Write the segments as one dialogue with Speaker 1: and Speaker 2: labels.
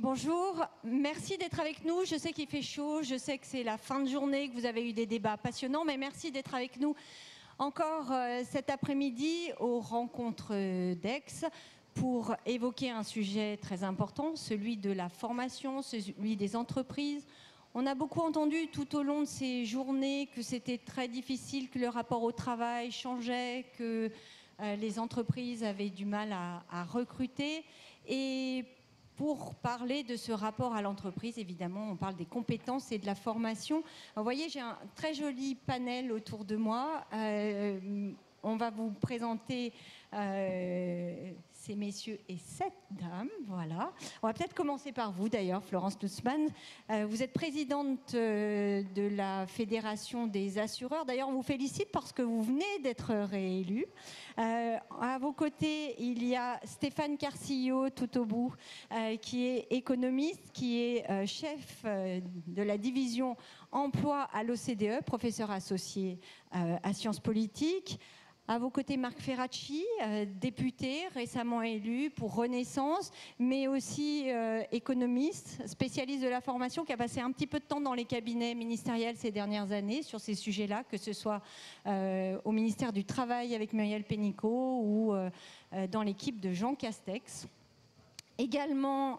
Speaker 1: Bonjour, merci d'être avec nous. Je sais qu'il fait chaud, je sais que c'est la fin de journée, que vous avez eu des débats passionnants, mais merci d'être avec nous encore cet après-midi aux rencontres d'Aix pour évoquer un sujet très important, celui de la formation, celui des entreprises. On a beaucoup entendu tout au long de ces journées que c'était très difficile, que le rapport au travail changeait, que les entreprises avaient du mal à recruter. Et pour parler de ce rapport à l'entreprise, évidemment, on parle des compétences et de la formation. Vous voyez, j'ai un très joli panel autour de moi. On va vous présenter ces messieurs et cette dame. Voilà. On va peut-être commencer par vous, d'ailleurs, Florence Nussmann. Vous êtes présidente de la Fédération des assureurs. D'ailleurs, on vous félicite parce que vous venez d'être réélue. À vos côtés, il y a Stéphane Carcillo, tout au bout, qui est économiste, qui est chef de la division emploi à l'OCDE, professeur associé à Sciences Politiques. À vos côtés, Marc Ferracci, député récemment élu pour Renaissance, mais aussi économiste, spécialiste de la formation, qui a passé un petit peu de temps dans les cabinets ministériels ces dernières années sur ces sujets-là, que ce soit au ministère du Travail avec Muriel Pénicaud ou dans l'équipe de Jean Castex. Également,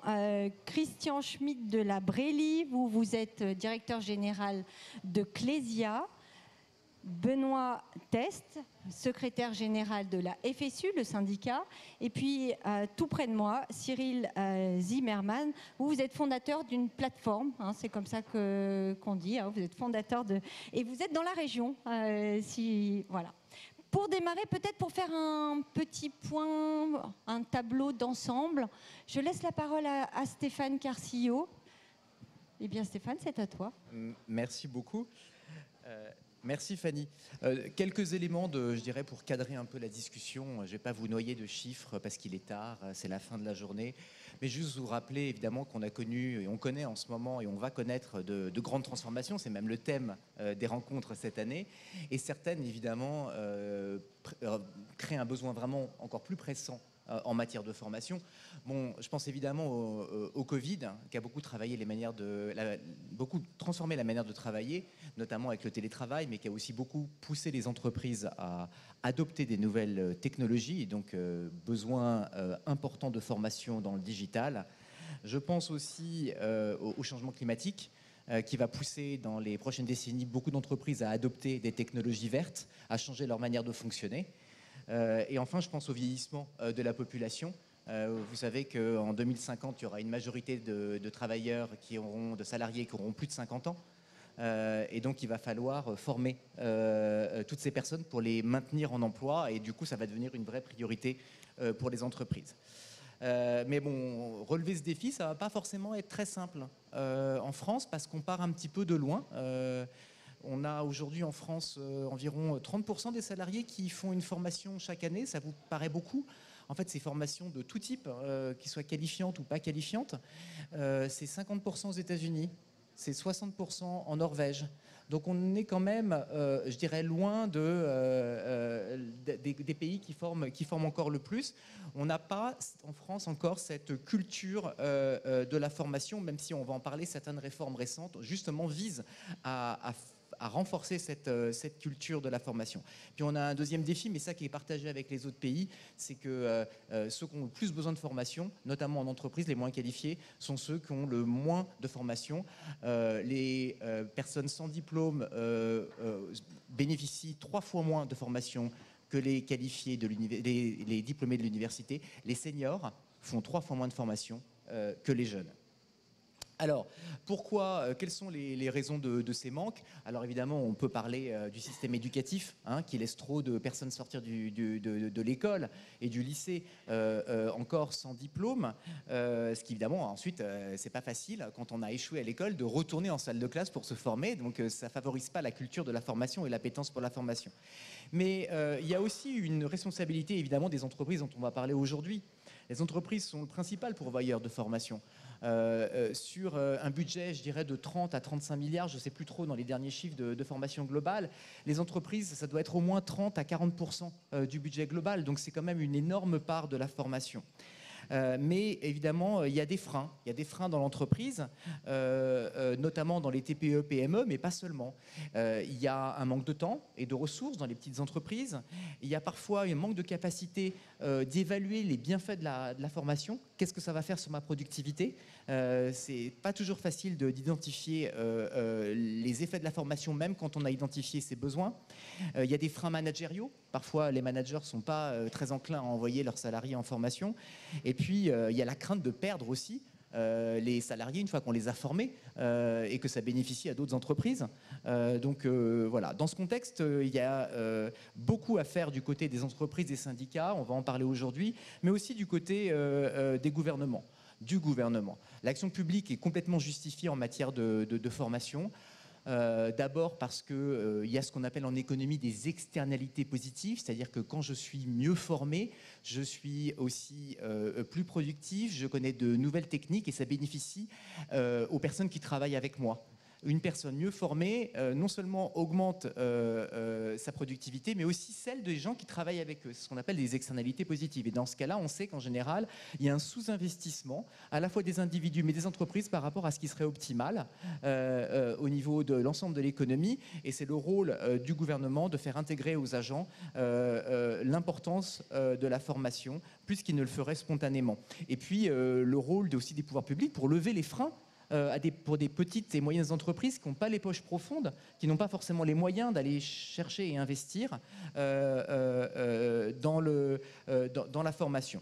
Speaker 1: Christian Schmitt de la Brélie, vous êtes directeur général de Clésia. Benoît Test, secrétaire général de la FSU, le syndicat. Et puis, tout près de moi, Cyril Zimmermann, vous êtes fondateur d'une plateforme, hein, c'est comme ça qu'on dit, hein, vous êtes fondateur de... Et vous êtes dans la région, voilà. Pour démarrer, peut-être pour faire un petit point, un tableau d'ensemble, je laisse la parole à Stéphane Carcillo. Eh bien, Stéphane, c'est à toi.
Speaker 2: Merci beaucoup. Merci Fanny. Quelques éléments, je dirais, pour cadrer un peu la discussion. Je ne vais pas vous noyer de chiffres parce qu'il est tard, c'est la fin de la journée. Mais juste vous rappeler évidemment qu'on a connu et on connaît en ce moment et on va connaître de grandes transformations. C'est même le thème des rencontres cette année. Et certaines, évidemment, créent un besoin vraiment encore plus pressant en matière de formation. Bon, je pense évidemment au Covid, qui a beaucoup beaucoup transformé la manière de travailler, notamment avec le télétravail, mais qui a aussi beaucoup poussé les entreprises à adopter des nouvelles technologies, et donc besoin important de formation dans le digital. Je pense aussi au changement climatique, qui va pousser dans les prochaines décennies beaucoup d'entreprises à adopter des technologies vertes, à changer leur manière de fonctionner. Et enfin, je pense au vieillissement de la population. Vous savez qu'en 2050, il y aura une majorité de travailleurs, de salariés qui auront plus de 50 ans. Et donc, il va falloir former toutes ces personnes pour les maintenir en emploi. Et du coup, ça va devenir une vraie priorité pour les entreprises. Mais bon, relever ce défi, ça ne va pas forcément être très simple en France parce qu'on part un petit peu de loin. On a aujourd'hui en France environ 30% des salariés qui font une formation chaque année. Ça vous paraît beaucoup? En fait, ces formations de tout type, qu'ils soient qualifiantes ou pas qualifiantes, c'est 50% aux États-Unis, c'est 60% en Norvège. Donc on est quand même, je dirais, loin des pays qui forment encore le plus. On n'a pas en France encore cette culture de la formation, même si on va en parler, certaines réformes récentes justement visent à renforcer cette culture de la formation. Puis on a un deuxième défi, mais ça qui est partagé avec les autres pays, c'est que ceux qui ont le plus besoin de formation, notamment en entreprise, les moins qualifiés, sont ceux qui ont le moins de formation. Les personnes sans diplôme bénéficient 3 fois moins de formation que les qualifiés, les diplômés de l'université. Les seniors font 3 fois moins de formation que les jeunes. Alors, quelles sont les raisons de ces manques? Alors évidemment, on peut parler du système éducatif, qui laisse trop de personnes sortir de l'école et du lycée encore sans diplôme, ce qui évidemment, ensuite, c'est pas facile, quand on a échoué à l'école, de retourner en salle de classe pour se former, donc ça favorise pas la culture de la formation et l'appétence pour la formation. Mais il y a aussi une responsabilité, évidemment, des entreprises dont on va parler aujourd'hui. Les entreprises sont le principal pourvoyeur de formation. Sur un budget, je dirais, de 30 à 35 milliards, je ne sais plus trop dans les derniers chiffres de formation globale, les entreprises, ça doit être au moins 30 à 40% du budget global. Donc c'est quand même une énorme part de la formation. Mais évidemment, il y a des freins. Il y a des freins dans l'entreprise, notamment dans les TPE, PME, mais pas seulement. Il y a un manque de temps et de ressources dans les petites entreprises. Il y a parfois un manque de capacité d'évaluer les bienfaits de la formation. Qu'est-ce que ça va faire sur ma productivité? C'est pas toujours facile d'identifier les effets de la formation, même quand on a identifié ses besoins. Il y a des freins managériaux. Parfois, les managers ne sont pas très enclins à envoyer leurs salariés en formation. Et puis, il y a la crainte de perdre aussi les salariés une fois qu'on les a formés et que ça bénéficie à d'autres entreprises. Voilà. Dans ce contexte, il y a beaucoup à faire du côté des entreprises, des syndicats, on va en parler aujourd'hui, mais aussi du côté des gouvernements. Du gouvernement. L'action publique est complètement justifiée en matière de formation. D'abord parce qu'il y a ce qu'on appelle en économie des externalités positives, c'est-à-dire que quand je suis mieux formé, je suis aussi plus productif, je connais de nouvelles techniques et ça bénéficie aux personnes qui travaillent avec moi. Une personne mieux formée, non seulement augmente sa productivité, mais aussi celle des gens qui travaillent avec eux. C'est ce qu'on appelle des externalités positives. Et dans ce cas-là, on sait qu'en général, il y a un sous-investissement, à la fois des individus, mais des entreprises par rapport à ce qui serait optimal au niveau de l'ensemble de l'économie. Et c'est le rôle du gouvernement de faire intégrer aux agents l'importance de la formation, plus qu'ils ne le feraient spontanément. Et puis, le rôle aussi des pouvoirs publics pour lever les freins pour des petites et moyennes entreprises qui n'ont pas les poches profondes, qui n'ont pas forcément les moyens d'aller chercher et investir dans la formation.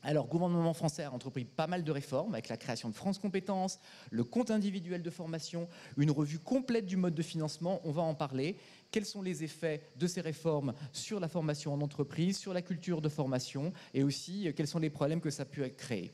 Speaker 2: Alors, le gouvernement français a entrepris pas mal de réformes avec la création de France Compétences, le compte individuel de formation, une revue complète du mode de financement, on va en parler. Quels sont les effets de ces réformes sur la formation en entreprise, sur la culture de formation et aussi quels sont les problèmes que ça peut créer.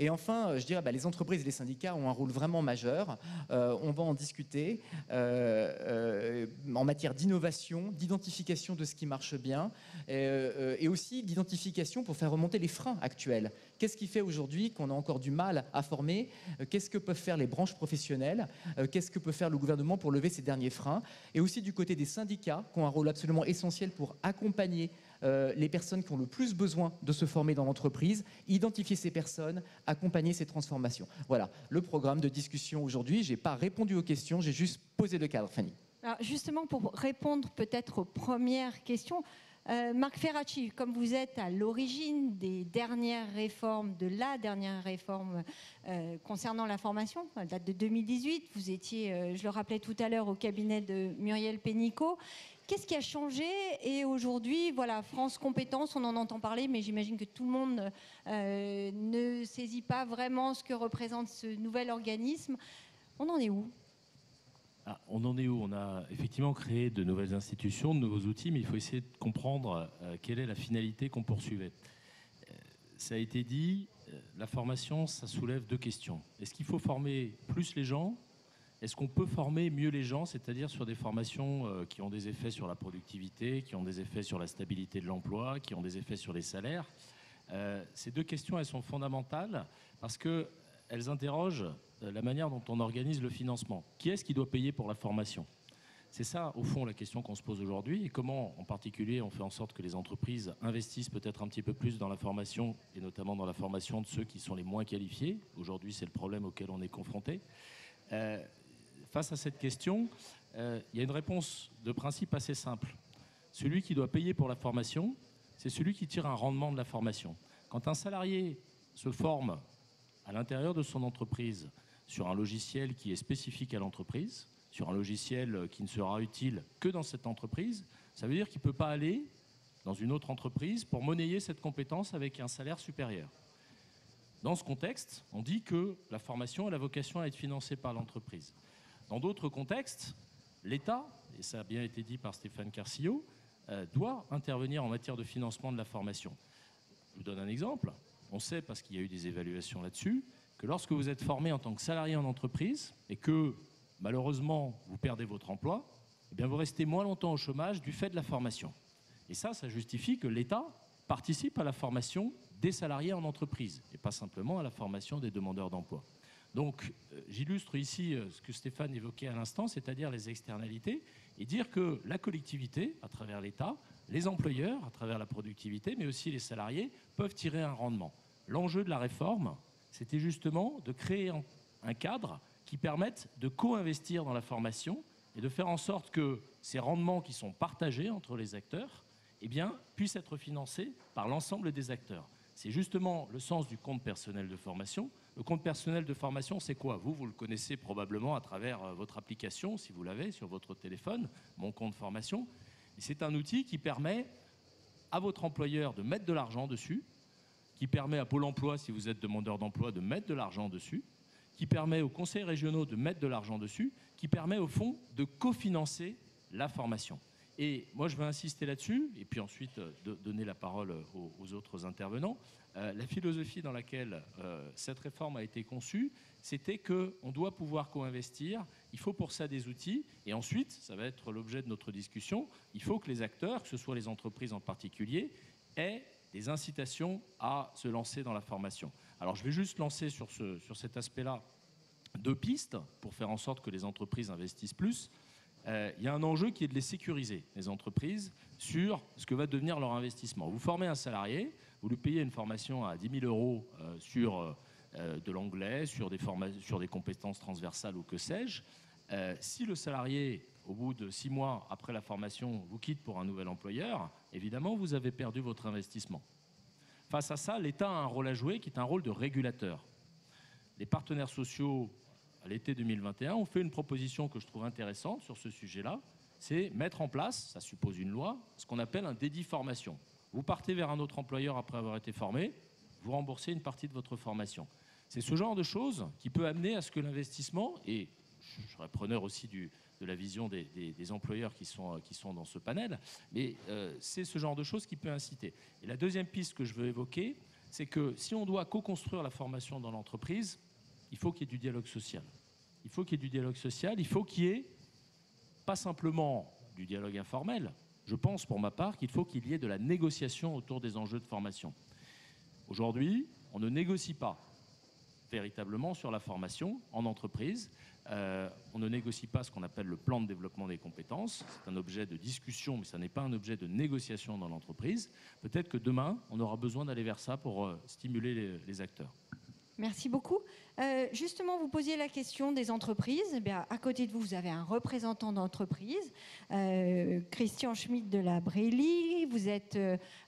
Speaker 2: Et enfin, je dirais, les entreprises et les syndicats ont un rôle vraiment majeur. On va en discuter en matière d'innovation, d'identification de ce qui marche bien et aussi d'identification pour faire remonter les freins actuels. Qu'est-ce qui fait aujourd'hui qu'on a encore du mal à former? Qu'est-ce que peuvent faire les branches professionnelles? Qu'est-ce que peut faire le gouvernement pour lever ces derniers freins? Et aussi du côté des syndicats, qui ont un rôle absolument essentiel pour accompagner les personnes qui ont le plus besoin de se former dans l'entreprise, identifier ces personnes, accompagner ces transformations. Voilà, le programme de discussion aujourd'hui. Je n'ai pas répondu aux questions, j'ai juste posé le cadre, Fanny.
Speaker 1: Alors justement, pour répondre peut-être aux premières questions, Marc Ferracci, comme vous êtes à l'origine des dernières réformes, de la dernière réforme concernant la formation, elle date de 2018, vous étiez, je le rappelais tout à l'heure, au cabinet de Muriel Pénicaud. Qu'est-ce qui a changé? Et aujourd'hui, voilà, France Compétences, on en entend parler, mais j'imagine que tout le monde ne saisit pas vraiment ce que représente ce nouvel organisme. On en est où?
Speaker 3: On en est où? On a effectivement créé de nouvelles institutions, de nouveaux outils, mais il faut essayer de comprendre quelle est la finalité qu'on poursuivait. Ça a été dit, la formation, ça soulève deux questions. Est-ce qu'il faut former plus les gens? Est-ce qu'on peut former mieux les gens, c'est-à-dire sur des formations qui ont des effets sur la productivité, qui ont des effets sur la stabilité de l'emploi, qui ont des effets sur les salaires? Ces deux questions, elles sont fondamentales parce qu'elles interrogent la manière dont on organise le financement. Qui est-ce qui doit payer pour la formation? C'est ça, au fond, la question qu'on se pose aujourd'hui. Et comment, en particulier, on fait en sorte que les entreprises investissent peut-être un petit peu plus dans la formation, et notamment dans la formation de ceux qui sont les moins qualifiés. Aujourd'hui, c'est le problème auquel on est confronté. Face à cette question, il y a une réponse de principe assez simple. Celui qui doit payer pour la formation, c'est celui qui tire un rendement de la formation. Quand un salarié se forme à l'intérieur de son entreprise sur un logiciel qui est spécifique à l'entreprise, sur un logiciel qui ne sera utile que dans cette entreprise, ça veut dire qu'il ne peut pas aller dans une autre entreprise pour monnayer cette compétence avec un salaire supérieur. Dans ce contexte, on dit que la formation a la vocation à être financée par l'entreprise. Dans d'autres contextes, l'État, et ça a bien été dit par Stéphane Carcillo, doit intervenir en matière de financement de la formation. Je vous donne un exemple. On sait, parce qu'il y a eu des évaluations là-dessus, que lorsque vous êtes formé en tant que salarié en entreprise et que, malheureusement, vous perdez votre emploi, eh bien vous restez moins longtemps au chômage du fait de la formation. Et ça justifie que l'État participe à la formation des salariés en entreprise et pas simplement à la formation des demandeurs d'emploi. Donc, j'illustre ici ce que Stéphane évoquait à l'instant, c'est-à-dire les externalités, et dire que la collectivité, à travers l'État, les employeurs, à travers la productivité, mais aussi les salariés, peuvent tirer un rendement. l'enjeu de la réforme, c'était justement de créer un cadre qui permette de co-investir dans la formation et de faire en sorte que ces rendements qui sont partagés entre les acteurs puissent être financés par l'ensemble des acteurs. C'est justement le sens du compte personnel de formation. Le compte personnel de formation, c'est quoi? Vous le connaissez probablement à travers votre application, si vous l'avez sur votre téléphone, Mon compte formation. C'est un outil qui permet à votre employeur de mettre de l'argent dessus, qui permet à Pôle emploi, si vous êtes demandeur d'emploi, de mettre de l'argent dessus, qui permet aux conseils régionaux de mettre de l'argent dessus, qui permet au fond de cofinancer la formation. Et moi, je vais insister là-dessus, et puis ensuite donner la parole aux autres intervenants. La philosophie dans laquelle cette réforme a été conçue, c'était qu'on doit pouvoir co-investir, il faut pour ça des outils, et ensuite, ça va être l'objet de notre discussion, il faut que les acteurs, que ce soit les entreprises en particulier, aient des incitations à se lancer dans la formation. Alors, je vais juste lancer sur cet aspect-là 2 pistes pour faire en sorte que les entreprises investissent plus. Il y a un enjeu qui est de les sécuriser, les entreprises, sur ce que va devenir leur investissement. Vous formez un salarié, vous lui payez une formation à 10 000 euros sur de l'anglais, sur des compétences transversales ou que sais-je. Si le salarié, au bout de 6 mois après la formation, vous quitte pour un nouvel employeur, évidemment, vous avez perdu votre investissement. Face à ça, l'État a un rôle à jouer qui est un rôle de régulateur. Les partenaires sociaux, à l'été 2021, ont fait une proposition que je trouve intéressante sur ce sujet-là, c'est mettre en place, ça suppose une loi, ce qu'on appelle un dédit formation. Vous partez vers un autre employeur après avoir été formé, vous remboursez une partie de votre formation. C'est ce genre de choses qui peut amener à ce que l'investissement, et je serais preneur aussi de la vision des employeurs qui sont dans ce panel, mais c'est ce genre de choses qui peut inciter. Et la deuxième piste que je veux évoquer, c'est que si on doit co-construire la formation dans l'entreprise, il faut qu'il y ait du dialogue social. Il faut qu'il y ait du dialogue social, il faut qu'il y ait pas simplement du dialogue informel. Je pense pour ma part qu'il faut qu'il y ait de la négociation autour des enjeux de formation. Aujourd'hui, on ne négocie pas véritablement sur la formation en entreprise. On ne négocie pas ce qu'on appelle le plan de développement des compétences. C'est un objet de discussion, mais ça n'est pas un objet de négociation dans l'entreprise. Peut-être que demain, on aura besoin d'aller vers ça pour stimuler les acteurs.
Speaker 1: Merci beaucoup. Justement, vous posiez la question des entreprises. Eh bien, à côté de vous, vous avez un représentant d'entreprise, Christian Schmitt de la Brélie. Vous êtes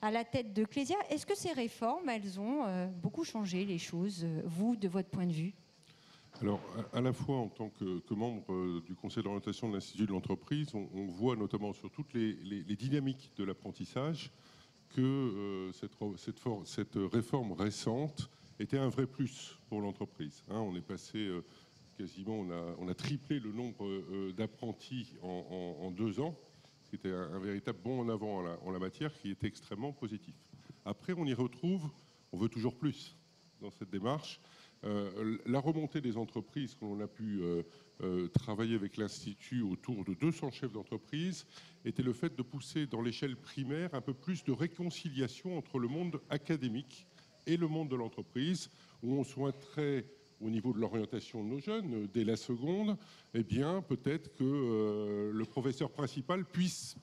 Speaker 1: à la tête de Clésia. Est-ce que ces réformes, elles ont beaucoup changé les choses, vous, de votre point de vue?
Speaker 4: Alors, à la fois en tant que membre du conseil d'orientation de l'Institut de l'entreprise, on voit notamment sur toutes les dynamiques de l'apprentissage que cette réforme récente était un vrai plus pour l'entreprise. On est passé quasiment, on a triplé le nombre d'apprentis en 2 ans, ce qui était un véritable bond en avant en la matière, qui était extrêmement positif. Après, on y retrouve, on veut toujours plus dans cette démarche. La remontée des entreprises, qu'on a pu travailler avec l'Institut autour de 200 chefs d'entreprise, était le fait de pousser dans l'échelle primaire un peu plus de réconciliation entre le monde académique et le monde de l'entreprise, où on souhaiterait, au niveau de l'orientation de nos jeunes, dès la seconde, eh bien, peut-être que le professeur principal puisse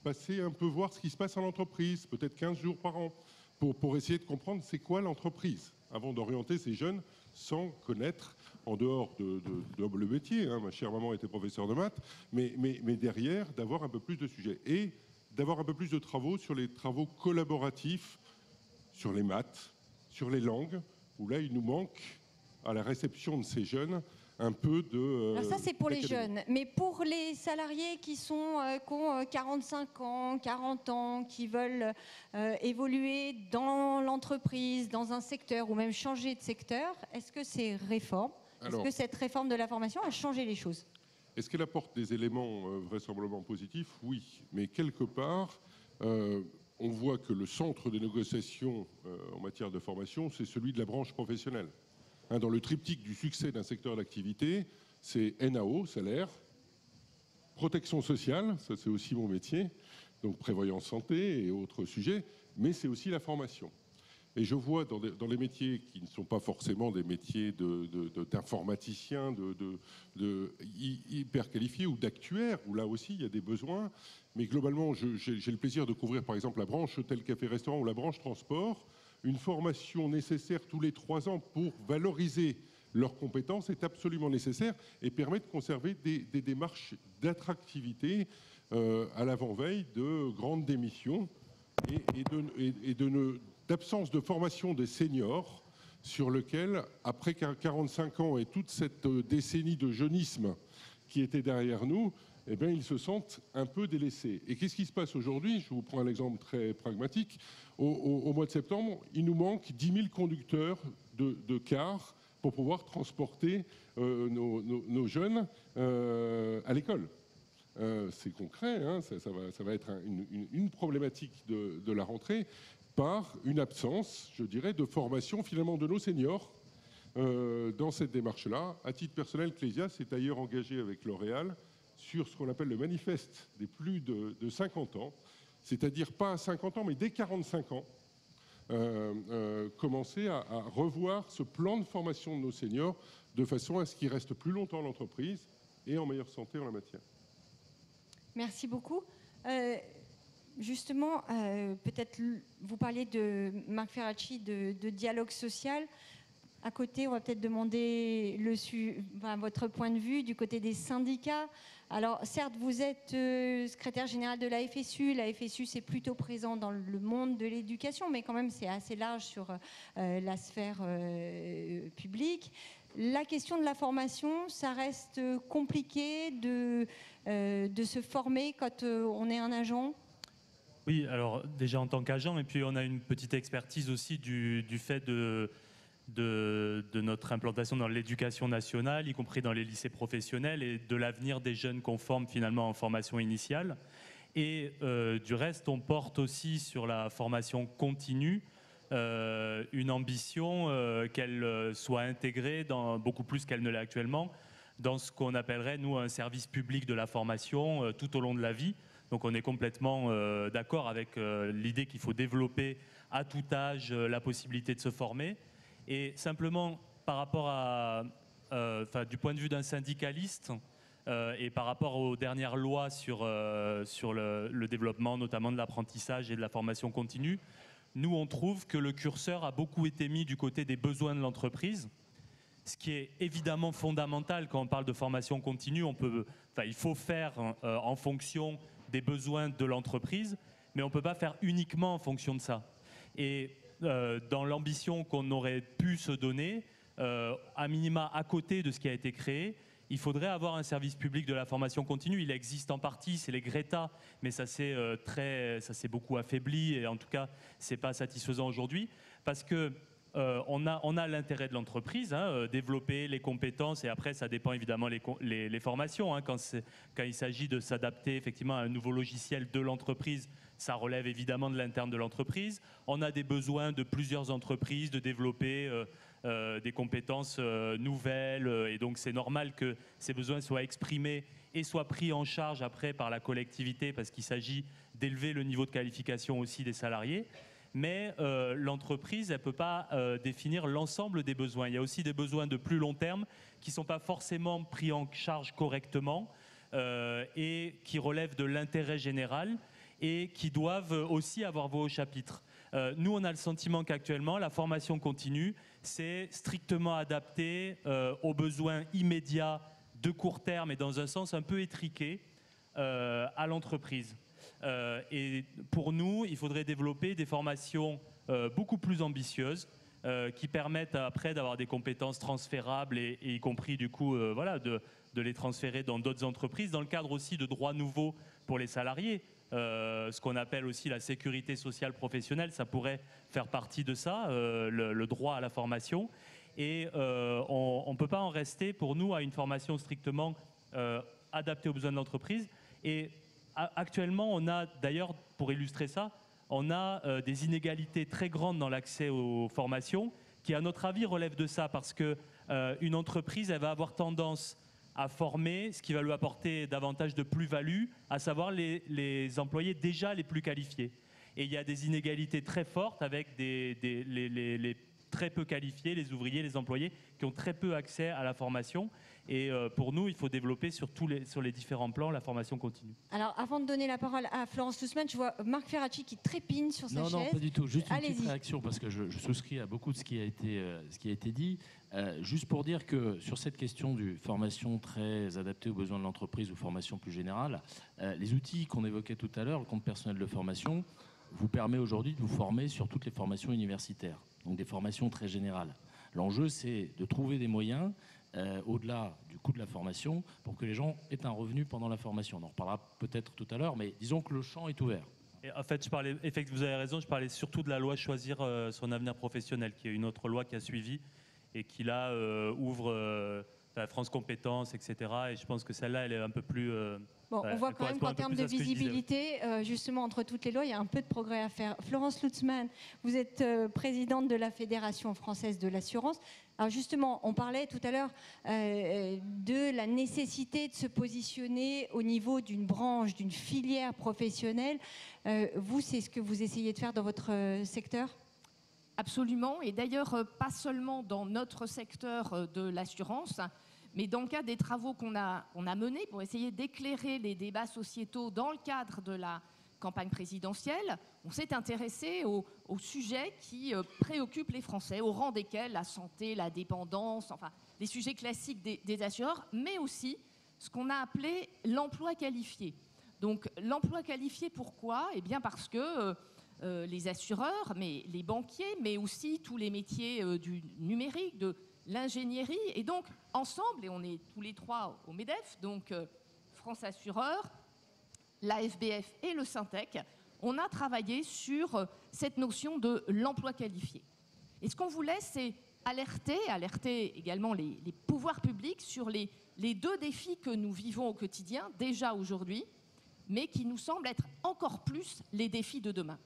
Speaker 4: passer un peu voir ce qui se passe en entreprise, peut-être 15 jours par an, pour essayer de comprendre c'est quoi l'entreprise, avant d'orienter ces jeunes sans connaître, en dehors de le métier. Ma chère maman était professeure de maths, mais derrière, d'avoir un peu plus de sujets. Et d'avoir un peu plus de travaux sur les travaux collaboratifs, sur les maths, sur les langues, où là, il nous manque, à la réception de ces jeunes, un peu de...
Speaker 1: Alors ça, c'est pour les jeunes. Mais pour les salariés qui ont 45 ans, 40 ans, qui veulent évoluer dans l'entreprise, dans un secteur, ou même changer de secteur, est-ce que ces réformes, est-ce que cette réforme de la formation a changé les choses?
Speaker 4: Est-ce qu'elle apporte des éléments vraisemblablement positifs? Oui. Mais quelque part... on voit que le centre de négociation en matière de formation, c'est celui de la branche professionnelle. Dans le triptyque du succès d'un secteur d'activité, c'est NAO, salaire, protection sociale, ça c'est aussi mon métier, donc prévoyance santé et autres sujets, mais c'est aussi la formation. Et je vois dans les métiers qui ne sont pas forcément des métiers d'informaticiens, hyper qualifiés ou d'actuaires, où là aussi il y a des besoins. Mais globalement, j'ai le plaisir de couvrir par exemple la branche hôtel, café, restaurant ou la branche transport. une formation nécessaire tous les 3 ans pour valoriser leurs compétences est absolument nécessaire et permet de conserver des démarches d'attractivité à l'avant-veille de grandes démissions et d'absence de formation des seniors sur lequel, après 45 ans et toute cette décennie de jeunisme qui était derrière nous, eh bien, ils se sentent un peu délaissés. Et qu'est-ce qui se passe aujourd'hui? Je vous prends un exemple très pragmatique. Au mois de septembre, il nous manque 10 000 conducteurs de cars pour pouvoir transporter nos jeunes à l'école. C'est concret, hein, ça va être une problématique de la rentrée par une absence, je dirais, de formation finalement de nos seniors dans cette démarche-là. À titre personnel, Clésia s'est d'ailleurs engagé avec L'Oréal sur ce qu'on appelle le manifeste des plus de 50 ans, c'est-à-dire pas à 50 ans, mais dès 45 ans, commencer à revoir ce plan de formation de nos seniors de façon à ce qu'ils restent plus longtemps à l'entreprise et en meilleure santé en la matière.
Speaker 1: Merci beaucoup. Justement, peut-être vous parliez de Marc Ferracci de dialogue social. À côté, on va peut-être demander votre point de vue du côté des syndicats. Alors, certes, vous êtes secrétaire général de la FSU. La FSU, c'est plutôt présent dans le monde de l'éducation, mais quand même, c'est assez large sur la sphère publique. La question de la formation, ça reste compliqué de se former quand on est un agent?
Speaker 5: Oui, alors déjà en tant qu'agent, et puis on a une petite expertise aussi du fait de notre implantation dans l'éducation nationale, y compris dans les lycées professionnels, et de l'avenir des jeunes qu'on forme finalement en formation initiale. Et du reste, on porte aussi sur la formation continue une ambition qu'elle soit intégrée, beaucoup plus qu'elle ne l'est actuellement, dans ce qu'on appellerait, nous, un service public de la formation tout au long de la vie. Donc on est complètement d'accord avec l'idée qu'il faut développer à tout âge la possibilité de se former. Et simplement, par rapport du point de vue d'un syndicaliste et par rapport aux dernières lois sur le développement, notamment de l'apprentissage et de la formation continue, nous, on trouve que le curseur a beaucoup été mis du côté des besoins de l'entreprise, ce qui est évidemment fondamental quand on parle de formation continue. Il faut faire en fonction des besoins de l'entreprise, mais on ne peut pas faire uniquement en fonction de ça. Et dans l'ambition qu'on aurait pu se donner, à minima à côté de ce qui a été créé, il faudrait avoir un service public de la formation continue. Il existe en partie, c'est les Greta, mais ça s'est beaucoup affaibli et en tout cas, c'est pas satisfaisant aujourd'hui parce que on a l'intérêt de l'entreprise, développer les compétences, et après ça dépend évidemment les formations. Quand il s'agit de s'adapter effectivement à un nouveau logiciel de l'entreprise, ça relève évidemment de l'interne de l'entreprise. On a des besoins de plusieurs entreprises de développer des compétences nouvelles, et donc c'est normal que ces besoins soient exprimés et soient pris en charge après par la collectivité, parce qu'il s'agit d'élever le niveau de qualification aussi des salariés. Mais l'entreprise, elle ne peut pas définir l'ensemble des besoins. Il y a aussi des besoins de plus long terme qui ne sont pas forcément pris en charge correctement et qui relèvent de l'intérêt général et qui doivent aussi avoir voix au chapitre. Nous, on a le sentiment qu'actuellement, la formation continue, c'est strictement adapté aux besoins immédiats de court terme et dans un sens un peu étriqué à l'entreprise. Et pour nous, il faudrait développer des formations beaucoup plus ambitieuses qui permettent après d'avoir des compétences transférables et y compris du coup de les transférer dans d'autres entreprises, dans le cadre aussi de droits nouveaux pour les salariés. Ce qu'on appelle aussi la sécurité sociale professionnelle, ça pourrait faire partie de ça, le droit à la formation. Et on ne peut pas en rester pour nous à une formation strictement adaptée aux besoins de l'entreprise. Et actuellement, on a d'ailleurs, pour illustrer ça, on a des inégalités très grandes dans l'accès aux formations qui, à notre avis, relèvent de ça parce qu'une entreprise, elle va avoir tendance à former ce qui va lui apporter davantage de plus-value, à savoir les employés déjà les plus qualifiés. Et il y a des inégalités très fortes avec les très peu qualifiés, les ouvriers, les employés, qui ont très peu accès à la formation. Et pour nous, il faut développer sur les différents plans la formation continue.
Speaker 1: Alors, avant de donner la parole à Florence Lutzmann, je vois Marc Ferracci qui trépigne sur sa chaise.
Speaker 3: Non, pas du tout. Juste une petite
Speaker 1: Allez-y.
Speaker 3: réaction, parce que je souscris à beaucoup de ce qui a été dit. Juste pour dire que sur cette question du formation très adaptée aux besoins de l'entreprise ou formation plus générale, les outils qu'on évoquait tout à l'heure, le compte personnel de formation, vous permet aujourd'hui de vous former sur toutes les formations universitaires, donc des formations très générales. L'enjeu, c'est de trouver des moyens au-delà du coût de la formation pour que les gens aient un revenu pendant la formation. On en reparlera peut-être tout à l'heure, mais disons que le champ est ouvert.
Speaker 5: Et en fait, vous avez raison, je parlais surtout de la loi Choisir son avenir professionnel, qui est une autre loi qui a suivi et qui là ouvre la France Compétences, etc. Et je pense que celle-là, elle est un peu plus...
Speaker 1: Bon, on voit quand même qu'en termes de visibilité, justement, entre toutes les lois, il y a un peu de progrès à faire. Florence Lutzmann, vous êtes présidente de la Fédération française de l'assurance. Alors justement, on parlait tout à l'heure de la nécessité de se positionner au niveau d'une branche, d'une filière professionnelle. Vous, c'est ce que vous essayez de faire dans votre secteur ?
Speaker 6: Absolument, et d'ailleurs pas seulement dans notre secteur de l'assurance, mais dans le cadre des travaux qu'on a menés pour essayer d'éclairer les débats sociétaux dans le cadre de la campagne présidentielle, on s'est intéressé aux sujets qui préoccupent les Français, au rang desquels la santé, la dépendance, enfin les sujets classiques des assureurs, mais aussi ce qu'on a appelé l'emploi qualifié. Donc l'emploi qualifié, pourquoi ? Eh bien parce que les assureurs, mais les banquiers, mais aussi tous les métiers du numérique, de l'ingénierie, et donc ensemble, et on est tous les trois au MEDEF, donc France Assureurs, l'AFBF et le Syntec, on a travaillé sur cette notion de l'emploi qualifié. Et ce qu'on voulait, c'est alerter également les pouvoirs publics sur les deux défis que nous vivons au quotidien, déjà aujourd'hui, mais qui nous semblent être encore plus les défis de demain.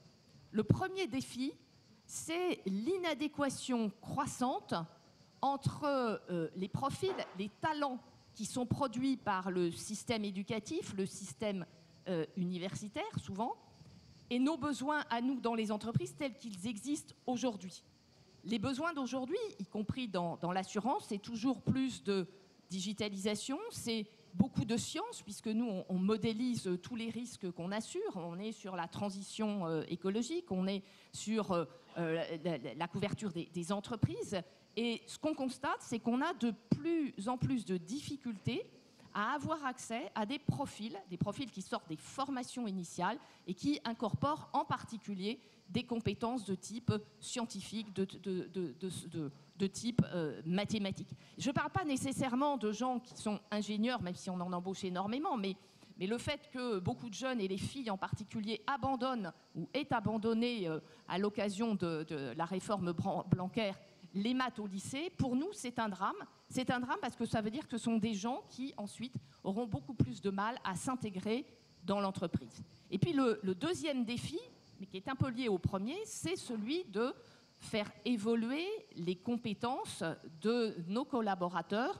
Speaker 6: Le premier défi, c'est l'inadéquation croissante entre les profils, les talents qui sont produits par le système éducatif, le système universitaire souvent, et nos besoins à nous dans les entreprises tels qu'ils existent aujourd'hui. Les besoins d'aujourd'hui, y compris dans l'assurance, c'est toujours plus de digitalisation, c'est beaucoup de science, puisque nous, on modélise tous les risques qu'on assure. On est sur la transition écologique, on est sur la couverture des entreprises. Et ce qu'on constate, c'est qu'on a de plus en plus de difficultés à avoir accès à des profils qui sortent des formations initiales et qui incorporent en particulier des compétences de type scientifique, de type mathématique. Je ne parle pas nécessairement de gens qui sont ingénieurs, même si on en embauche énormément, mais le fait que beaucoup de jeunes, et les filles en particulier, abandonnent ou aient abandonné à l'occasion de la réforme Blanquer les maths au lycée, pour nous, c'est un drame. C'est un drame parce que ça veut dire que ce sont des gens qui, ensuite, auront beaucoup plus de mal à s'intégrer dans l'entreprise. Et puis, le deuxième défi, mais qui est un peu lié au premier, c'est celui de faire évoluer les compétences de nos collaborateurs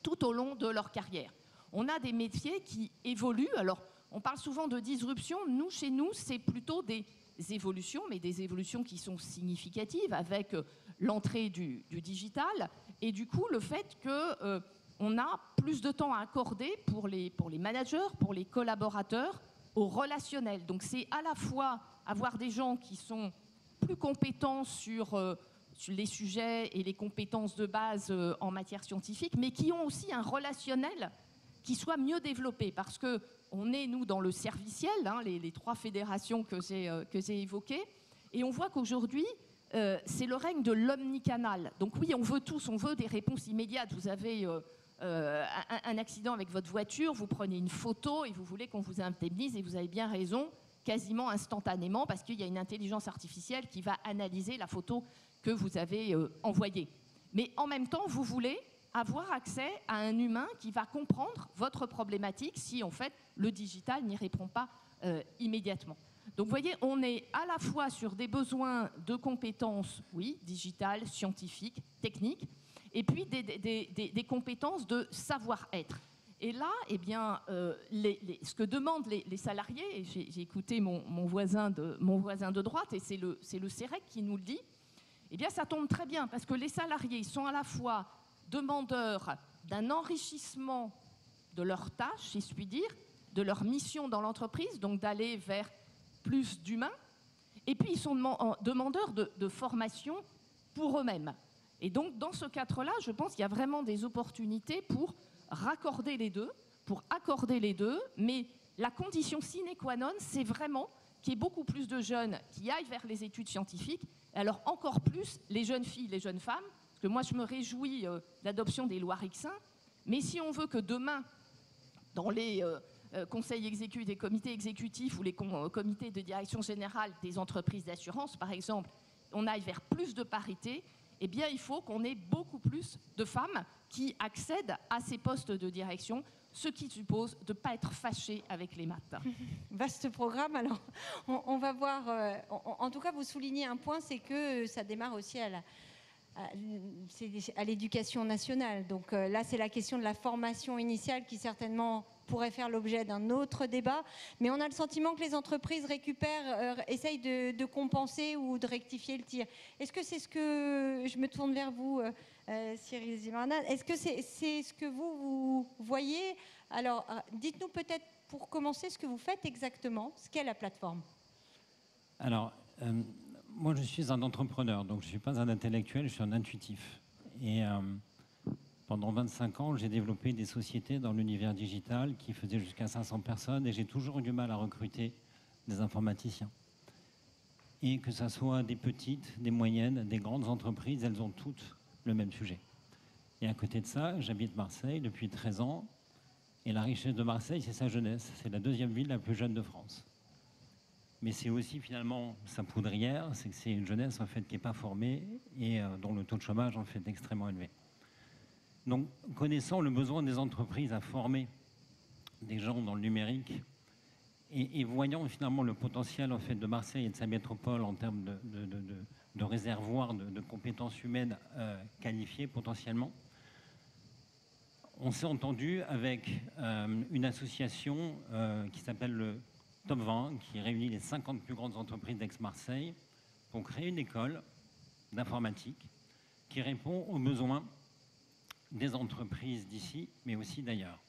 Speaker 6: tout au long de leur carrière. On a des métiers qui évoluent. Alors, on parle souvent de disruption. Nous, chez nous, c'est plutôt des évolutions, mais des évolutions qui sont significatives avec l'entrée du digital et du coup le fait qu'on a plus de temps à accorder pour les managers, pour les collaborateurs, au relationnel. Donc c'est à la fois avoir des gens qui sont plus compétents sur les sujets et les compétences de base en matière scientifique, mais qui ont aussi un relationnel qui soit mieux développé, parce que on est, nous, dans le serviciel, hein, les trois fédérations que j'ai évoquées, et on voit qu'aujourd'hui, c'est le règne de l'omnicanal. Donc oui, on veut des réponses immédiates. Vous avez un accident avec votre voiture, vous prenez une photo et vous voulez qu'on vous indemnise, et vous avez bien raison, quasiment instantanément, parce qu'il y a une intelligence artificielle qui va analyser la photo que vous avez envoyée. Mais en même temps, vous voulez avoir accès à un humain qui va comprendre votre problématique si, en fait, le digital n'y répond pas immédiatement. Donc, vous voyez, on est à la fois sur des besoins de compétences, oui, digitales, scientifiques, techniques, et puis des compétences de savoir-être. Et là, eh bien, ce que demandent les salariés, et j'ai écouté mon voisin de droite, et c'est le CEREC qui nous le dit, Eh bien, ça tombe très bien parce que les salariés sont à la fois demandeurs d'un enrichissement de leurs tâches, si je puis dire, de leur mission dans l'entreprise, donc d'aller vers plus d'humains. Et puis, ils sont demandeurs de formation pour eux-mêmes. Et donc, dans ce cadre-là, je pense qu'il y a vraiment des opportunités pour raccorder les deux, pour accorder les deux, mais la condition sine qua non, c'est vraiment qu'il y ait beaucoup plus de jeunes qui aillent vers les études scientifiques, et alors encore plus les jeunes filles, les jeunes femmes, parce que moi, je me réjouis de l'adoption des lois Rixin, mais si on veut que demain, dans les conseils exécutifs, des comités exécutifs ou les comités de direction générale des entreprises d'assurance, par exemple, on aille vers plus de parité, eh bien, il faut qu'on ait beaucoup plus de femmes qui accèdent à ces postes de direction, ce qui suppose de ne pas être fâché avec les maths.
Speaker 1: Vaste programme. Alors, on va voir. En tout cas, vous soulignez un point, c'est que ça démarre aussi à l'éducation nationale. Donc là, c'est la question de la formation initiale qui certainement pourrait faire l'objet d'un autre débat. Mais on a le sentiment que les entreprises essayent de compenser ou de rectifier le tir. Est-ce que c'est ce que... Je me tourne vers vous, Cyril Zimmermann. Est-ce que c'est ce que vous voyez? Alors, dites-nous peut-être, pour commencer, ce que vous faites exactement, ce qu'est la plateforme.
Speaker 7: Alors, moi, je suis un entrepreneur, donc je ne suis pas un intellectuel, je suis un intuitif. Et pendant 25 ans, j'ai développé des sociétés dans l'univers digital qui faisaient jusqu'à 500 personnes et j'ai toujours eu du mal à recruter des informaticiens. Et que ce soit des petites, des moyennes, des grandes entreprises, elles ont toutes le même sujet. Et à côté de ça, j'habite Marseille depuis 13 ans. Et la richesse de Marseille, c'est sa jeunesse. C'est la deuxième ville la plus jeune de France. Mais c'est aussi finalement sa poudrière, c'est que c'est une jeunesse en fait qui n'est pas formée et dont le taux de chômage en fait est extrêmement élevé. Donc, connaissant le besoin des entreprises à former des gens dans le numérique et voyant finalement le potentiel en fait de Marseille et de sa métropole en termes de réservoir de compétences humaines qualifiées potentiellement, on s'est entendu avec une association qui s'appelle le Top 20, qui réunit les 50 plus grandes entreprises d'Aix-Marseille pour créer une école d'informatique qui répond aux besoins des entreprises d'ici, mais aussi d'ailleurs.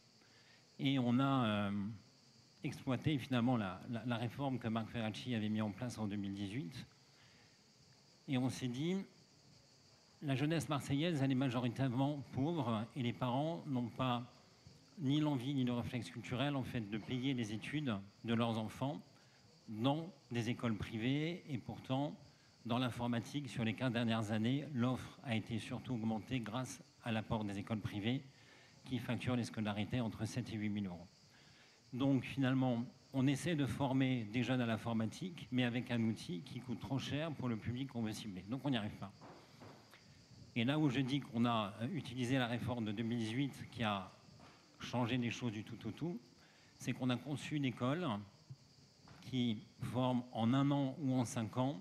Speaker 7: Et on a exploité finalement la réforme que Marc Ferracci avait mis en place en 2018. Et on s'est dit, la jeunesse marseillaise, elle est majoritairement pauvre et les parents n'ont pas ni l'envie ni le réflexe culturel en fait de payer les études de leurs enfants dans des écoles privées. Et pourtant, dans l'informatique, sur les 15 dernières années, l'offre a été surtout augmentée grâce à l'apport des écoles privées qui facturent les scolarités entre 7 et 8 000 euros. Donc finalement, on essaie de former des jeunes à l'informatique, mais avec un outil qui coûte trop cher pour le public qu'on veut cibler. Donc on n'y arrive pas. Et là où je dis qu'on a utilisé la réforme de 2018 qui a changé les choses du tout au tout, c'est qu'on a conçu une école qui forme en 1 an ou en 5 ans,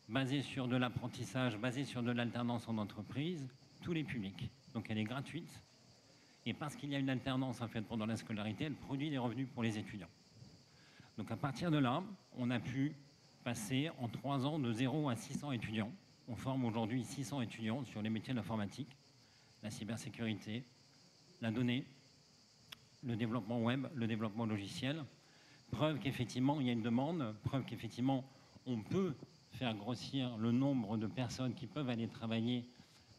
Speaker 7: basée sur de l'apprentissage, basée sur de l'alternance en entreprise, tous les publics. Donc elle est gratuite. Et parce qu'il y a une alternance en fait pendant la scolarité, elle produit des revenus pour les étudiants. Donc à partir de là, on a pu passer en 3 ans de 0 à 600 étudiants. On forme aujourd'hui 600 étudiants sur les métiers de l'informatique, la cybersécurité, la donnée, le développement web, le développement logiciel. Preuve qu'effectivement, il y a une demande, preuve qu'effectivement, on peut faire grossir le nombre de personnes qui peuvent aller travailler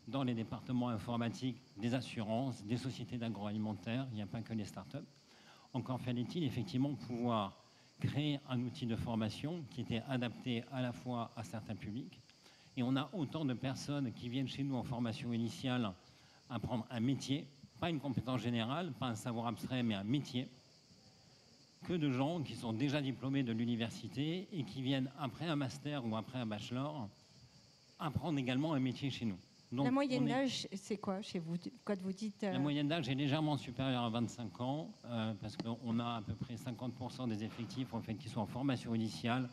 Speaker 7: dans les départements informatiques des assurances, des sociétés d'agroalimentaire, il n'y a pas que les startups. Encore fallait-il effectivement pouvoir créer un outil de formation qui était adapté à la fois à certains publics. Et on a autant de personnes qui viennent chez nous en formation initiale apprendre un métier, pas une compétence générale, pas un savoir abstrait, mais un métier, que de gens qui sont déjà diplômés de l'université et qui viennent après un master ou après un bachelor apprendre également un métier chez nous. Donc,
Speaker 1: la moyenne d'âge, c'est quoi chez vous quand vous dites
Speaker 7: La moyenne d'âge est légèrement supérieure à 25 ans parce qu'on a à peu près 50% des effectifs en fait, qui sont en formation initiale,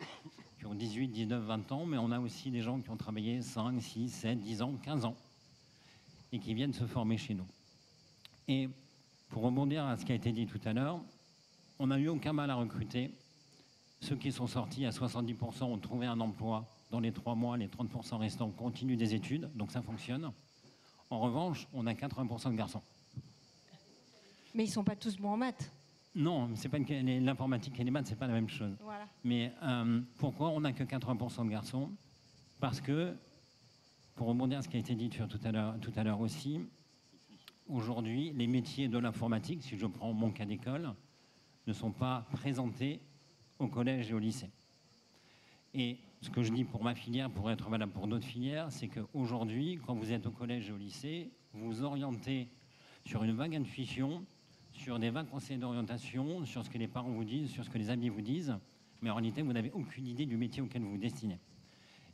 Speaker 7: qui ont 18, 19, 20 ans, mais on a aussi des gens qui ont travaillé 5, 6, 7, 10 ans, 15 ans et qui viennent se former chez nous. Et pour rebondir à ce qui a été dit tout à l'heure, on n'a eu aucun mal à recruter. Ceux qui sont sortis à 70% ont trouvé un emploi dans les 3 mois, les 30% restants continuent des études, donc ça fonctionne. En revanche, on a 80% de garçons.
Speaker 1: Mais ils ne sont pas tous bons en maths.
Speaker 7: Non, l'informatique et les maths, ce n'est pas la même chose.
Speaker 1: Voilà.
Speaker 7: Mais pourquoi on n'a que 80% de garçons? Parce que, pour rebondir à ce qui a été dit tout à l'heure aussi, aujourd'hui, les métiers de l'informatique, si je prends mon cas d'école, ne sont pas présentés au collège et au lycée. Et ce que je dis pour ma filière, pour être valable pour d'autres filières, c'est qu'aujourd'hui, quand vous êtes au collège et au lycée, vous vous orientez sur une vague intuition, sur des vagues conseils d'orientation, sur ce que les parents vous disent, sur ce que les amis vous disent, mais en réalité, vous n'avez aucune idée du métier auquel vous vous destinez.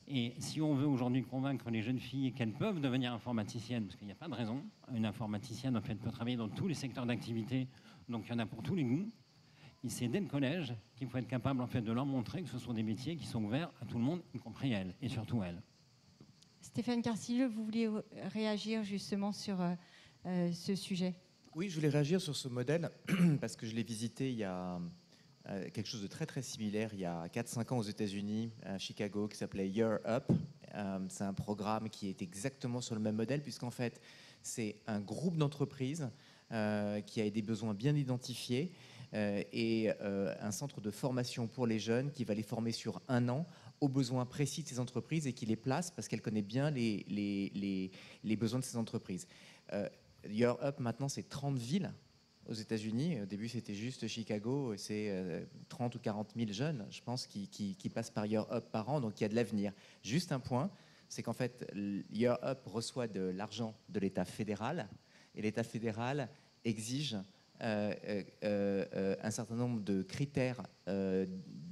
Speaker 7: Et si on veut aujourd'hui convaincre les jeunes filles qu'elles peuvent devenir informaticiennes, parce qu'il n'y a pas de raison, une informaticienne en fait peut travailler dans tous les secteurs d'activité, donc il y en a pour tous les goûts, c'est dès le collège qu'il faut être capable en fait de leur montrer que ce sont des métiers qui sont ouverts à tout le monde, y compris à elles, et surtout à elles.
Speaker 1: Stéphane Carcilleux, vous vouliez réagir justement sur ce sujet?
Speaker 2: Oui, je voulais réagir sur ce modèle parce que je l'ai visité il y a quelque chose de très très similaire il y a 4-5 ans aux États-Unis, à Chicago, qui s'appelait Year Up. C'est un programme qui est exactement sur le même modèle puisqu'en fait c'est un groupe d'entreprises qui a des besoins bien identifiés et un centre de formation pour les jeunes qui va les former sur 1 an aux besoins précis de ces entreprises et qui les place parce qu'elle connaît bien les besoins de ces entreprises. Year Up, maintenant, c'est 30 villes aux États-Unis. Au début, c'était juste Chicago. C'est 30 ou 40 000 jeunes, je pense, qui passent par Year Up par an. Donc, il y a de l'avenir. Juste un point, c'est qu'en fait, Year Up reçoit de l'argent de l'État fédéral. Et l'État fédéral exige un certain nombre de critères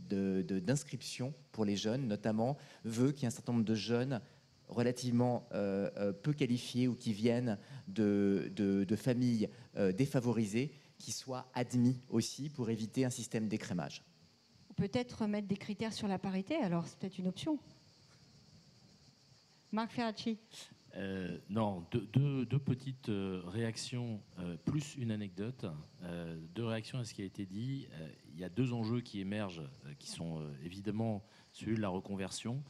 Speaker 2: d'inscription pour les jeunes, notamment veut qu'il y ait un certain nombre de jeunes relativement peu qualifiés ou qui viennent de familles défavorisées qui soient admis aussi pour éviter un système d'écrémage.
Speaker 1: Peut-être mettre des critères sur la parité, alors c'est peut-être une option. Marc Ferracci.
Speaker 3: Non, deux petites réactions, plus une anecdote. 2 réactions à ce qui a été dit. Il y a 2 enjeux qui émergent, qui sont évidemment celui de la reconversion.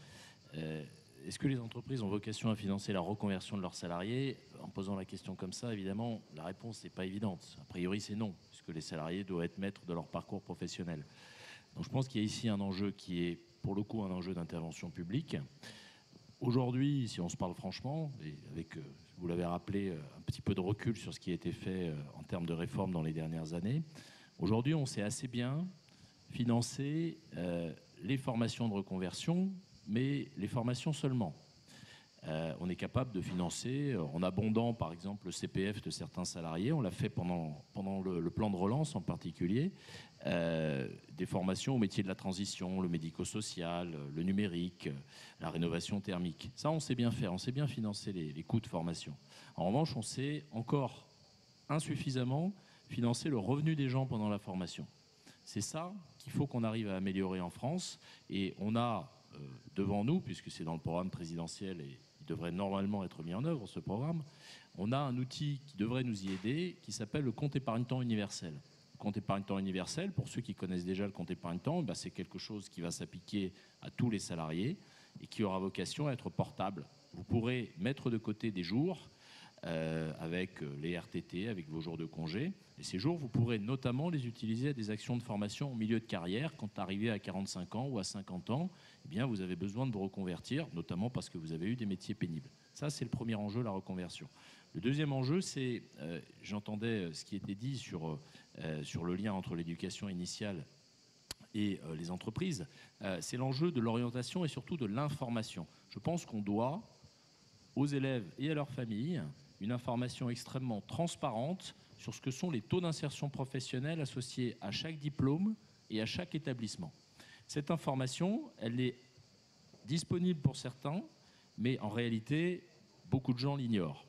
Speaker 3: Est-ce que les entreprises ont vocation à financer la reconversion de leurs salariés? En posant la question comme ça, évidemment, la réponse n'est pas évidente. A priori, c'est non, puisque les salariés doivent être maîtres de leur parcours professionnel. Donc je pense qu'il y a ici un enjeu qui est, pour le coup, un enjeu d'intervention publique. Aujourd'hui, si on se parle franchement, et avec, vous l'avez rappelé, un petit peu de recul sur ce qui a été fait en termes de réforme dans les dernières années, aujourd'hui, on sait assez bien financer les formations de reconversion, mais les formations seulement. On est capable de financer en abondant, par exemple, le CPF de certains salariés. On l'a fait pendant le plan de relance en particulier. Des formations au métier de la transition, le médico-social, le numérique, la rénovation thermique. Ça, on sait bien faire, on sait bien financer les coûts de formation. En revanche, on sait encore insuffisamment financer le revenu des gens pendant la formation. C'est ça qu'il faut qu'on arrive à améliorer en France. Et on a devant nous, puisque c'est dans le programme présidentiel et il devrait normalement être mis en œuvre, ce programme, on a un outil qui devrait nous y aider, qui s'appelle le compte épargne-temps universel. Le compte épargne-temps universel, pour ceux qui connaissent déjà le compte épargne-temps, c'est quelque chose qui va s'appliquer à tous les salariés et qui aura vocation à être portable. Vous pourrez mettre de côté des jours avec les RTT, avec vos jours de congé. Et ces jours, vous pourrez notamment les utiliser à des actions de formation au milieu de carrière. Quand arrivé à 45 ans ou à 50 ans, eh bien, vous avez besoin de vous reconvertir, notamment parce que vous avez eu des métiers pénibles. Ça, c'est le premier enjeu, la reconversion. Le deuxième enjeu, c'est, j'entendais ce qui était dit sur le lien entre l'éducation initiale et les entreprises, c'est l'enjeu de l'orientation et surtout de l'information. Je pense qu'on doit aux élèves et à leurs familles une information extrêmement transparente sur ce que sont les taux d'insertion professionnelle associés à chaque diplôme et à chaque établissement. Cette information, elle est disponible pour certains, mais en réalité, beaucoup de gens l'ignorent.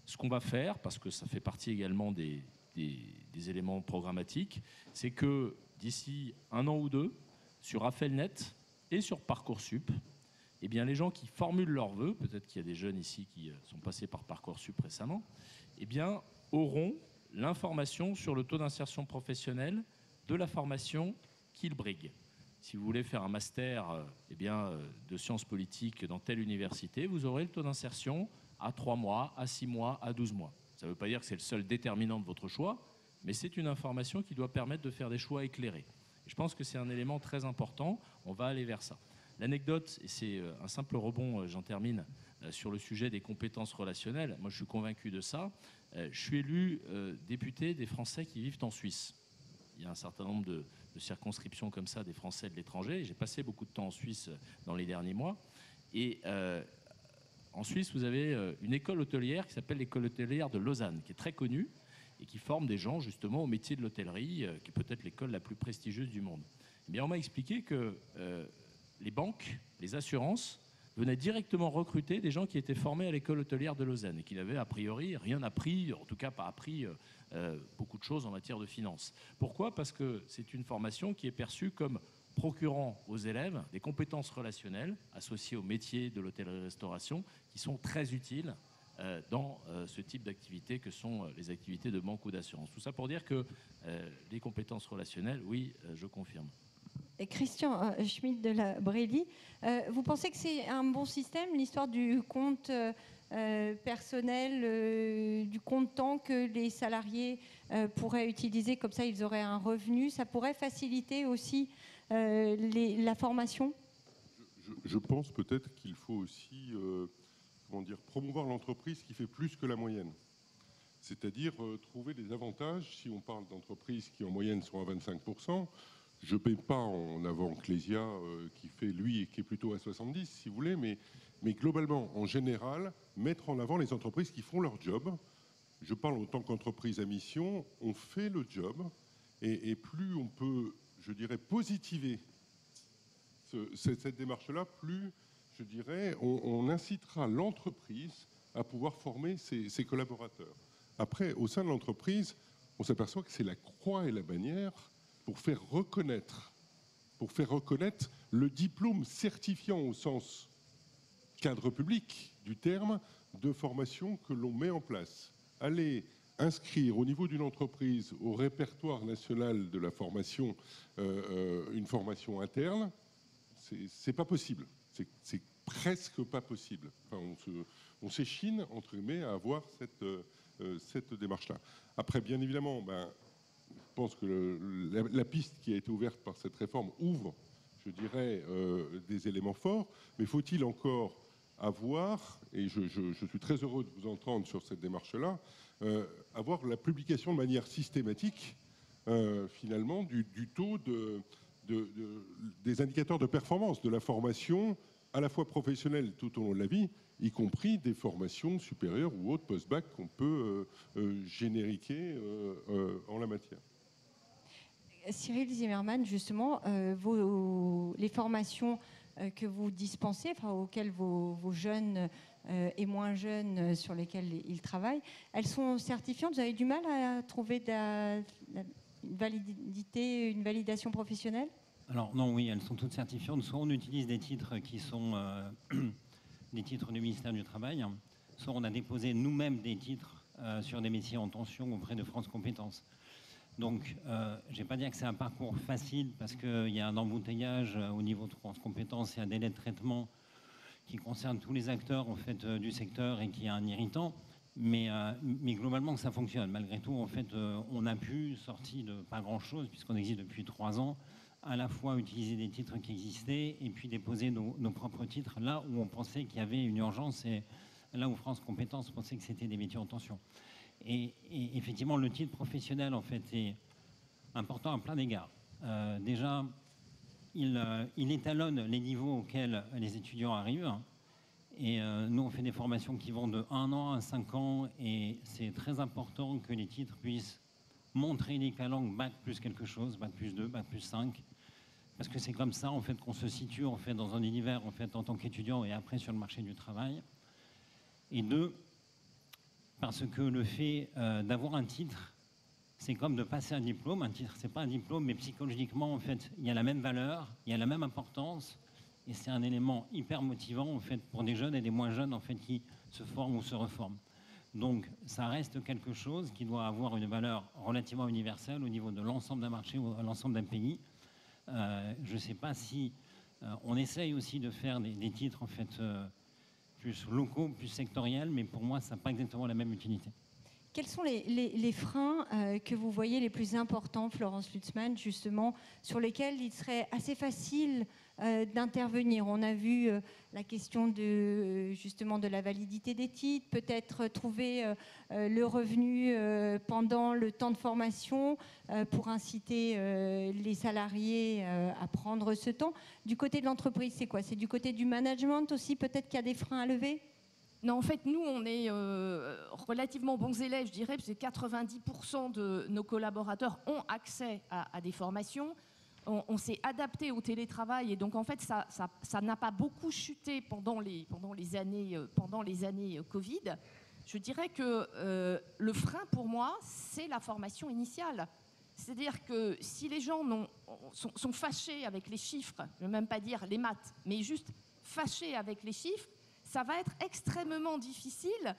Speaker 3: Ce qu'on va faire, parce que ça fait partie également des éléments programmatiques, c'est que d'ici 1 an ou 2, sur Affelnet et sur Parcoursup, eh bien, les gens qui formulent leurs vœux, peut-être qu'il y a des jeunes ici qui sont passés par Parcoursup récemment, eh bien, auront l'information sur le taux d'insertion professionnelle de la formation qu'ils briguent. si vous voulez faire un master de sciences politiques dans telle université, vous aurez le taux d'insertion à 3 mois, à 6 mois, à 12 mois. Ça ne veut pas dire que c'est le seul déterminant de votre choix, mais c'est une information qui doit permettre de faire des choix éclairés. Et je pense que c'est un élément très important, on va aller vers ça. L'anecdote, et c'est un simple rebond, j'en termine, sur le sujet des compétences relationnelles, moi je suis convaincu de ça, je suis élu député des Français qui vivent en Suisse. Il y a un certain nombre de circonscriptions comme ça des Français de l'étranger. J'ai passé beaucoup de temps en Suisse dans les derniers mois. Et en Suisse, vous avez une école hôtelière qui s'appelle l'école hôtelière de Lausanne, qui est très connue et qui forme des gens justement au métier de l'hôtellerie, qui est peut-être l'école la plus prestigieuse du monde. Eh bien, on m'a expliqué que les banques, les assurances venaient directement recruter des gens qui étaient formés à l'école hôtelière de Lausanne et qui n'avaient a priori rien appris, en tout cas pas appris beaucoup de choses en matière de finance. Pourquoi ? Parce que c'est une formation qui est perçue comme procurant aux élèves des compétences relationnelles associées au métier de l'hôtellerie-restauration qui sont très utiles dans ce type d'activités que sont les activités de banque ou d'assurance. Tout ça pour dire que les compétences relationnelles, oui, je confirme.
Speaker 1: Et Christian Schmitt de la Brélie, vous pensez que c'est un bon système, l'histoire du compte personnel, du compte-temps que les salariés pourraient utiliser, comme ça ils auraient un revenu, ça pourrait faciliter aussi la formation ?
Speaker 4: Je pense peut-être qu'il faut aussi promouvoir l'entreprise qui fait plus que la moyenne. C'est-à-dire trouver des avantages, si on parle d'entreprises qui en moyenne sont à 25%, je ne paye pas en avant Clésia qui fait lui et qui est plutôt à 70 si vous voulez, mais globalement, en général, mettre en avant les entreprises qui font leur job. Je parle en tant qu'entreprise à mission, on fait le job et plus on peut, je dirais, positiver cette démarche-là, plus, je dirais, on incitera l'entreprise à pouvoir former ses collaborateurs. Après, au sein de l'entreprise, on s'aperçoit que c'est la croix et la bannière pour faire reconnaître le diplôme certifiant au sens cadre public du terme de formation que l'on met en place. Aller inscrire au niveau d'une entreprise au répertoire national de la formation une formation interne, c'est pas possible. C'est presque pas possible. Enfin, on s'échine, entre guillemets, à avoir cette démarche-là. Après, bien évidemment, je pense que la piste qui a été ouverte par cette réforme ouvre, je dirais, des éléments forts, mais faut-il encore avoir, et je suis très heureux de vous entendre sur cette démarche-là, avoir la publication de manière systématique, finalement, du taux des indicateurs de performance de la formation, à la fois professionnelle tout au long de la vie, y compris des formations supérieures ou autres post-bac qu'on peut génériquer en la matière.
Speaker 1: Cyril Zimmermann, justement, les formations que vous dispensez, auxquelles vos jeunes et moins jeunes sur lesquels ils travaillent, elles sont certifiantes. Vous avez du mal à trouver une validation professionnelle ?
Speaker 7: Alors non, oui, elles sont toutes certifiantes. Soit on utilise des titres qui sont des titres du ministère du Travail, soit on a déposé nous-mêmes des titres sur des métiers en tension auprès de France Compétences. Donc, je ne vais pas dire que c'est un parcours facile parce qu'il y a un embouteillage au niveau de France Compétences et un délai de traitement qui concerne tous les acteurs en fait, du secteur et qui est un irritant. Mais globalement, ça fonctionne. Malgré tout, en fait, on a pu, sorti de pas grand-chose, puisqu'on existe depuis 3 ans, à la fois utiliser des titres qui existaient et puis déposer nos propres titres là où on pensait qu'il y avait une urgence et là où France Compétences pensait que c'était des métiers en tension. Et effectivement, le titre professionnel, en fait, est important à plein d'égards. Déjà, il étalonne les niveaux auxquels les étudiants arrivent. Et nous, on fait des formations qui vont de 1 an à 5 ans. Et c'est très important que les titres puissent montrer l'équivalent Bac plus quelque chose, Bac plus 2, Bac plus 5. Parce que c'est comme ça, en fait, qu'on se situe en fait, dans un univers en, fait, en tant qu'étudiant et après sur le marché du travail. Et 2, parce que le fait d'avoir un titre, c'est comme de passer un diplôme. Un titre, c'est pas un diplôme, mais psychologiquement, en fait, il y a la même valeur, il y a la même importance, et c'est un élément hyper motivant, en fait, pour des jeunes et des moins jeunes, en fait, qui se forment ou se reforment. Donc, ça reste quelque chose qui doit avoir une valeur relativement universelle au niveau de l'ensemble d'un marché ou de l'ensemble d'un pays. Je ne sais pas si on essaye aussi de faire des titres en fait plus locaux, plus sectoriels, mais pour moi, ça n'a pas exactement la même utilité.
Speaker 1: Quels sont les freins que vous voyez les plus importants, Florence Lutzmann, justement, sur lesquels il serait assez facile d'intervenir? On a vu la question justement de la validité des titres, peut-être trouver le revenu pendant le temps de formation pour inciter les salariés à prendre ce temps. Du côté de l'entreprise, c'est quoi? C'est du côté du management aussi, peut-être qu'il y a des freins à lever?
Speaker 6: Non, en fait, nous, on est relativement bons élèves, je dirais, parce que 90% de nos collaborateurs ont accès à des formations. On s'est adapté au télétravail et donc, en fait, ça n'a pas beaucoup chuté pendant les années Covid. Je dirais que le frein, pour moi, c'est la formation initiale. C'est-à-dire que si les gens sont fâchés avec les chiffres, je ne veux même pas dire les maths, mais juste fâchés avec les chiffres, ça va être extrêmement difficile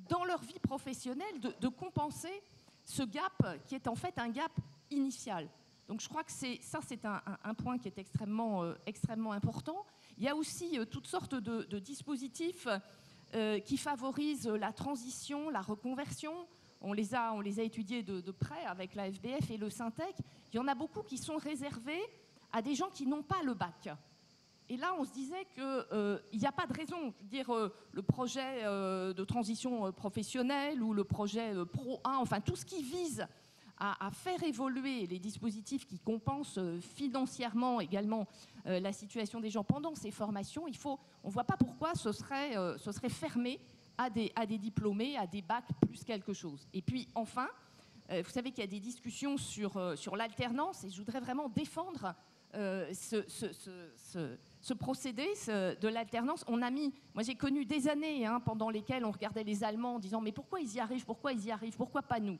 Speaker 6: dans leur vie professionnelle de compenser ce gap qui est en fait un gap initial. Donc je crois que c'est un point qui est extrêmement important. Il y a aussi toutes sortes de dispositifs qui favorisent la transition, la reconversion. On les a étudiés de près avec la FBF et le Syntec. Il y en a beaucoup qui sont réservés à des gens qui n'ont pas le bac. Et là, on se disait qu'il n'y a pas de raison. Je veux dire, le projet de transition professionnelle ou le projet Pro 1, enfin tout ce qui vise à faire évoluer les dispositifs qui compensent financièrement également la situation des gens pendant ces formations, on ne voit pas pourquoi ce serait fermé à des diplômés, à des bacs plus quelque chose. Et puis enfin, vous savez qu'il y a des discussions sur l'alternance et je voudrais vraiment défendre ce procédé de l'alternance. Moi j'ai connu des années pendant lesquelles on regardait les Allemands en disant mais pourquoi ils y arrivent, pourquoi pas nous?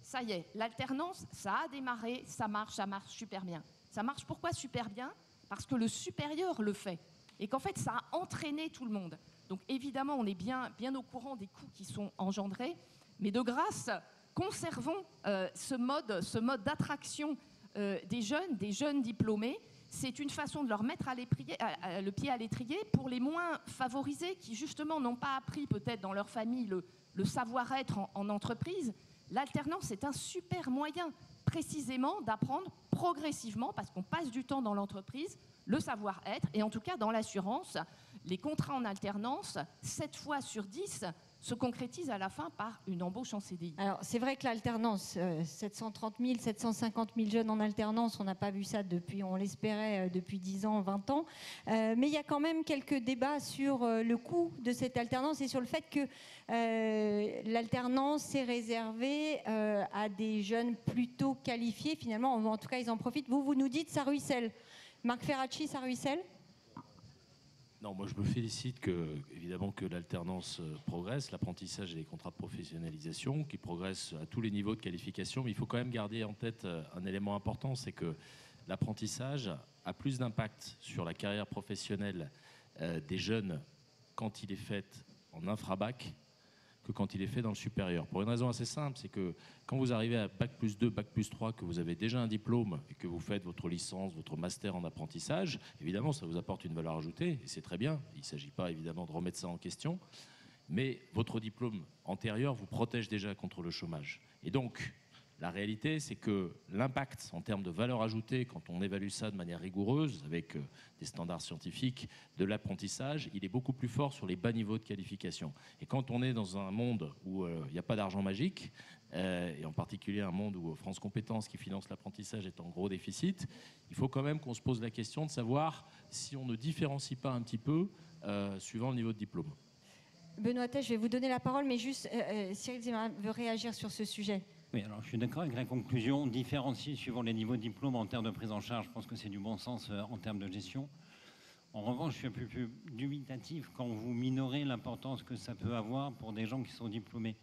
Speaker 6: Ça y est, l'alternance, ça a démarré, ça marche super bien. Ça marche pourquoi super bien? Parce que le supérieur le fait et qu'en fait ça a entraîné tout le monde. Donc évidemment on est bien au courant des coûts qui sont engendrés, mais de grâce, conservons ce mode d'attraction des jeunes diplômés. C'est une façon de leur mettre le pied à l'étrier pour les moins favorisés qui justement n'ont pas appris peut-être dans leur famille le savoir-être en entreprise. L'alternance est un super moyen précisément d'apprendre progressivement, parce qu'on passe du temps dans l'entreprise, le savoir-être, et en tout cas dans l'assurance, les contrats en alternance, 7 fois sur 10, se concrétise à la fin par une embauche en CDI.
Speaker 1: Alors, c'est vrai que l'alternance, 730 000, 750 000 jeunes en alternance, on n'a pas vu ça depuis, on l'espérait, depuis 10 ans, 20 ans. Mais il y a quand même quelques débats sur le coût de cette alternance et sur le fait que l'alternance est réservée à des jeunes plutôt qualifiés, finalement, en tout cas, ils en profitent. Vous nous dites, ça ruisselle. Marc Ferracci, ça ruisselle ?
Speaker 3: Non, moi je me félicite évidemment que l'alternance progresse, l'apprentissage et les contrats de professionnalisation qui progressent à tous les niveaux de qualification, mais il faut quand même garder en tête un élément important, c'est que l'apprentissage a plus d'impact sur la carrière professionnelle des jeunes quand il est fait en infrabac que quand il est fait dans le supérieur. Pour une raison assez simple, c'est que quand vous arrivez à Bac plus 2, Bac plus 3, que vous avez déjà un diplôme et que vous faites votre licence, votre master en apprentissage, évidemment, ça vous apporte une valeur ajoutée, et c'est très bien. Il ne s'agit pas, évidemment, de remettre ça en question. Mais votre diplôme antérieur vous protège déjà contre le chômage. Et donc, la réalité, c'est que l'impact en termes de valeur ajoutée, quand on évalue ça de manière rigoureuse, avec des standards scientifiques, de l'apprentissage, il est beaucoup plus fort sur les bas niveaux de qualification. Et quand on est dans un monde où il n'y a pas d'argent magique, et en particulier un monde où France Compétences, qui finance l'apprentissage, est en gros déficit, il faut quand même qu'on se pose la question de savoir si on ne différencie pas un petit peu suivant le niveau de diplôme.
Speaker 1: Benoît Tesch, je vais vous donner la parole, mais juste, Cyril Zimmermann veut réagir sur ce sujet.
Speaker 7: Oui, alors je suis d'accord avec la conclusion, différencier suivant les niveaux de diplôme en termes de prise en charge, je pense que c'est du bon sens en termes de gestion. En revanche, je suis un peu plus dubitatif quand vous minorez l'importance que ça peut avoir pour des gens qui sont diplômés.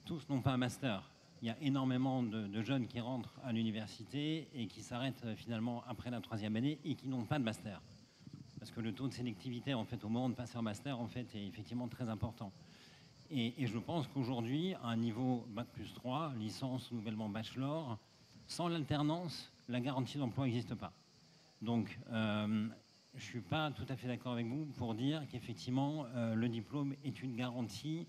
Speaker 7: Tous n'ont pas un master. Il y a énormément de jeunes qui rentrent à l'université et qui s'arrêtent finalement après la 3e année et qui n'ont pas de master. Parce que le taux de sélectivité en fait, au moment de passer en master en fait, est effectivement très important. Et je pense qu'aujourd'hui, à un niveau Bac plus 3, licence nouvellement bachelor, sans l'alternance, la garantie d'emploi n'existe pas. Donc, je ne suis pas tout à fait d'accord avec vous pour dire qu'effectivement, le diplôme est une garantie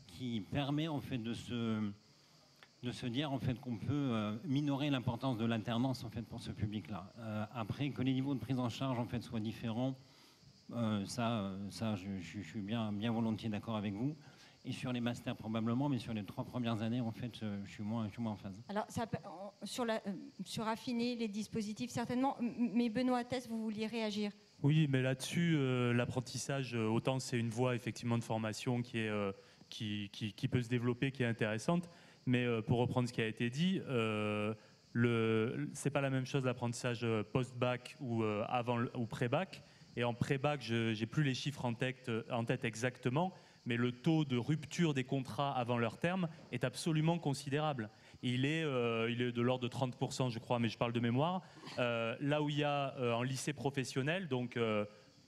Speaker 7: qui permet en fait de se dire en fait qu'on peut minorer l'importance de l'alternance en fait pour ce public-là. Après, que les niveaux de prise en charge en fait soient différents, ça je suis bien volontiers d'accord avec vous. Et sur les masters probablement, mais sur les 3 premières années, en fait, je suis moins en phase.
Speaker 1: Alors, sur affiner les dispositifs, certainement. Mais Benoît Tess, vous vouliez réagir?
Speaker 5: Oui, mais là-dessus, l'apprentissage, autant c'est une voie effectivement de formation qui peut se développer, qui est intéressante. Mais pour reprendre ce qui a été dit, c'est pas la même chose l'apprentissage post-bac ou pré-bac. Et en pré-bac, je n'ai plus les chiffres en tête exactement, mais le taux de rupture des contrats avant leur terme est absolument considérable. Il est de l'ordre de 30%, je crois, mais je parle de mémoire. Là où il y a en lycée professionnel, donc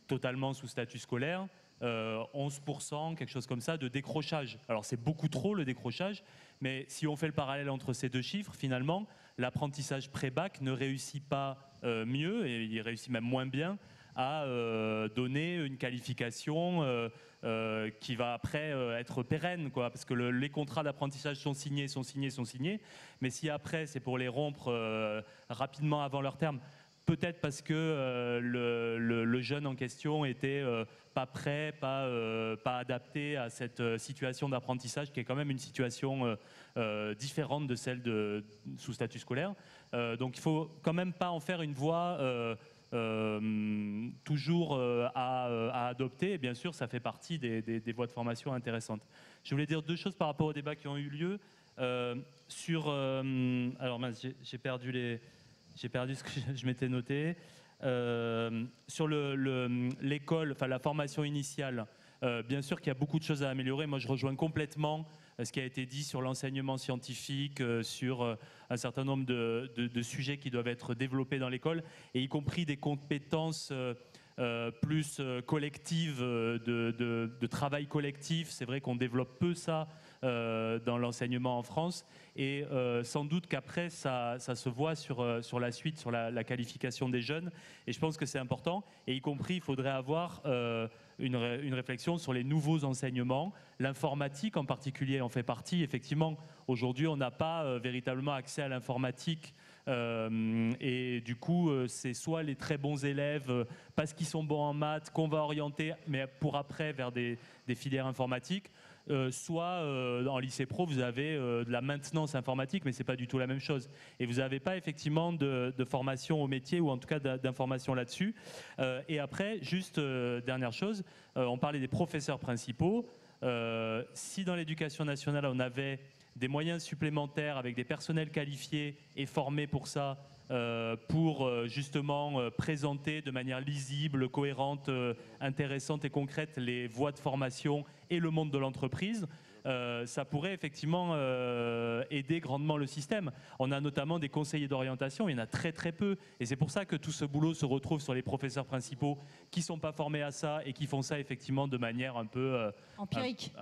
Speaker 5: totalement sous statut scolaire, 11%, quelque chose comme ça, de décrochage. Alors c'est beaucoup trop le décrochage, mais si on fait le parallèle entre ces deux chiffres, finalement, l'apprentissage pré-bac ne réussit pas mieux, et il réussit même moins bien, à donner une qualification qui va après être pérenne, quoi, parce que les contrats d'apprentissage sont signés, mais si après c'est pour les rompre rapidement avant leur terme, peut-être parce que le jeune en question était pas prêt, pas adapté à cette situation d'apprentissage qui est quand même une situation différente de celle sous statut scolaire. Donc il faut quand même pas en faire une voie toujours à adopter. Et bien sûr, ça fait partie des voies de formation intéressantes. Je voulais dire 2 choses par rapport aux débats qui ont eu lieu. Alors mince, j'ai perdu ce que je m'étais noté. Sur l'école, enfin la formation initiale, bien sûr qu'il y a beaucoup de choses à améliorer. Moi, je rejoins complètement ce qui a été dit sur l'enseignement scientifique, sur un certain nombre de sujets qui doivent être développés dans l'école, et y compris des compétences plus collectives, de travail collectif. C'est vrai qu'on développe peu ça dans l'enseignement en France, et sans doute qu'après ça se voit sur la suite, sur la qualification des jeunes, et je pense que c'est important, et y compris il faudrait avoir une réflexion sur les nouveaux enseignements. L'informatique en particulier en fait partie. Effectivement, aujourd'hui on n'a pas véritablement accès à l'informatique, et du coup c'est soit les très bons élèves parce qu'ils sont bons en maths qu'on va orienter, mais pour après vers des filières informatiques, soit en lycée pro vous avez de la maintenance informatique, mais c'est pas du tout la même chose, et vous n'avez pas effectivement de formation au métier, ou en tout cas d'information là-dessus. Et après, juste dernière chose, on parlait des professeurs principaux. Si dans l'éducation nationale on avait des moyens supplémentaires avec des personnels qualifiés et formés pour ça, pour justement présenter de manière lisible, cohérente, intéressante et concrète les voies de formation et le monde de l'entreprise, ça pourrait effectivement aider grandement le système. On a notamment des conseillers d'orientation, il y en a très très peu, et c'est pour ça que tout ce boulot se retrouve sur les professeurs principaux qui ne sont pas formés à ça et qui font ça effectivement de manière un peu empirique.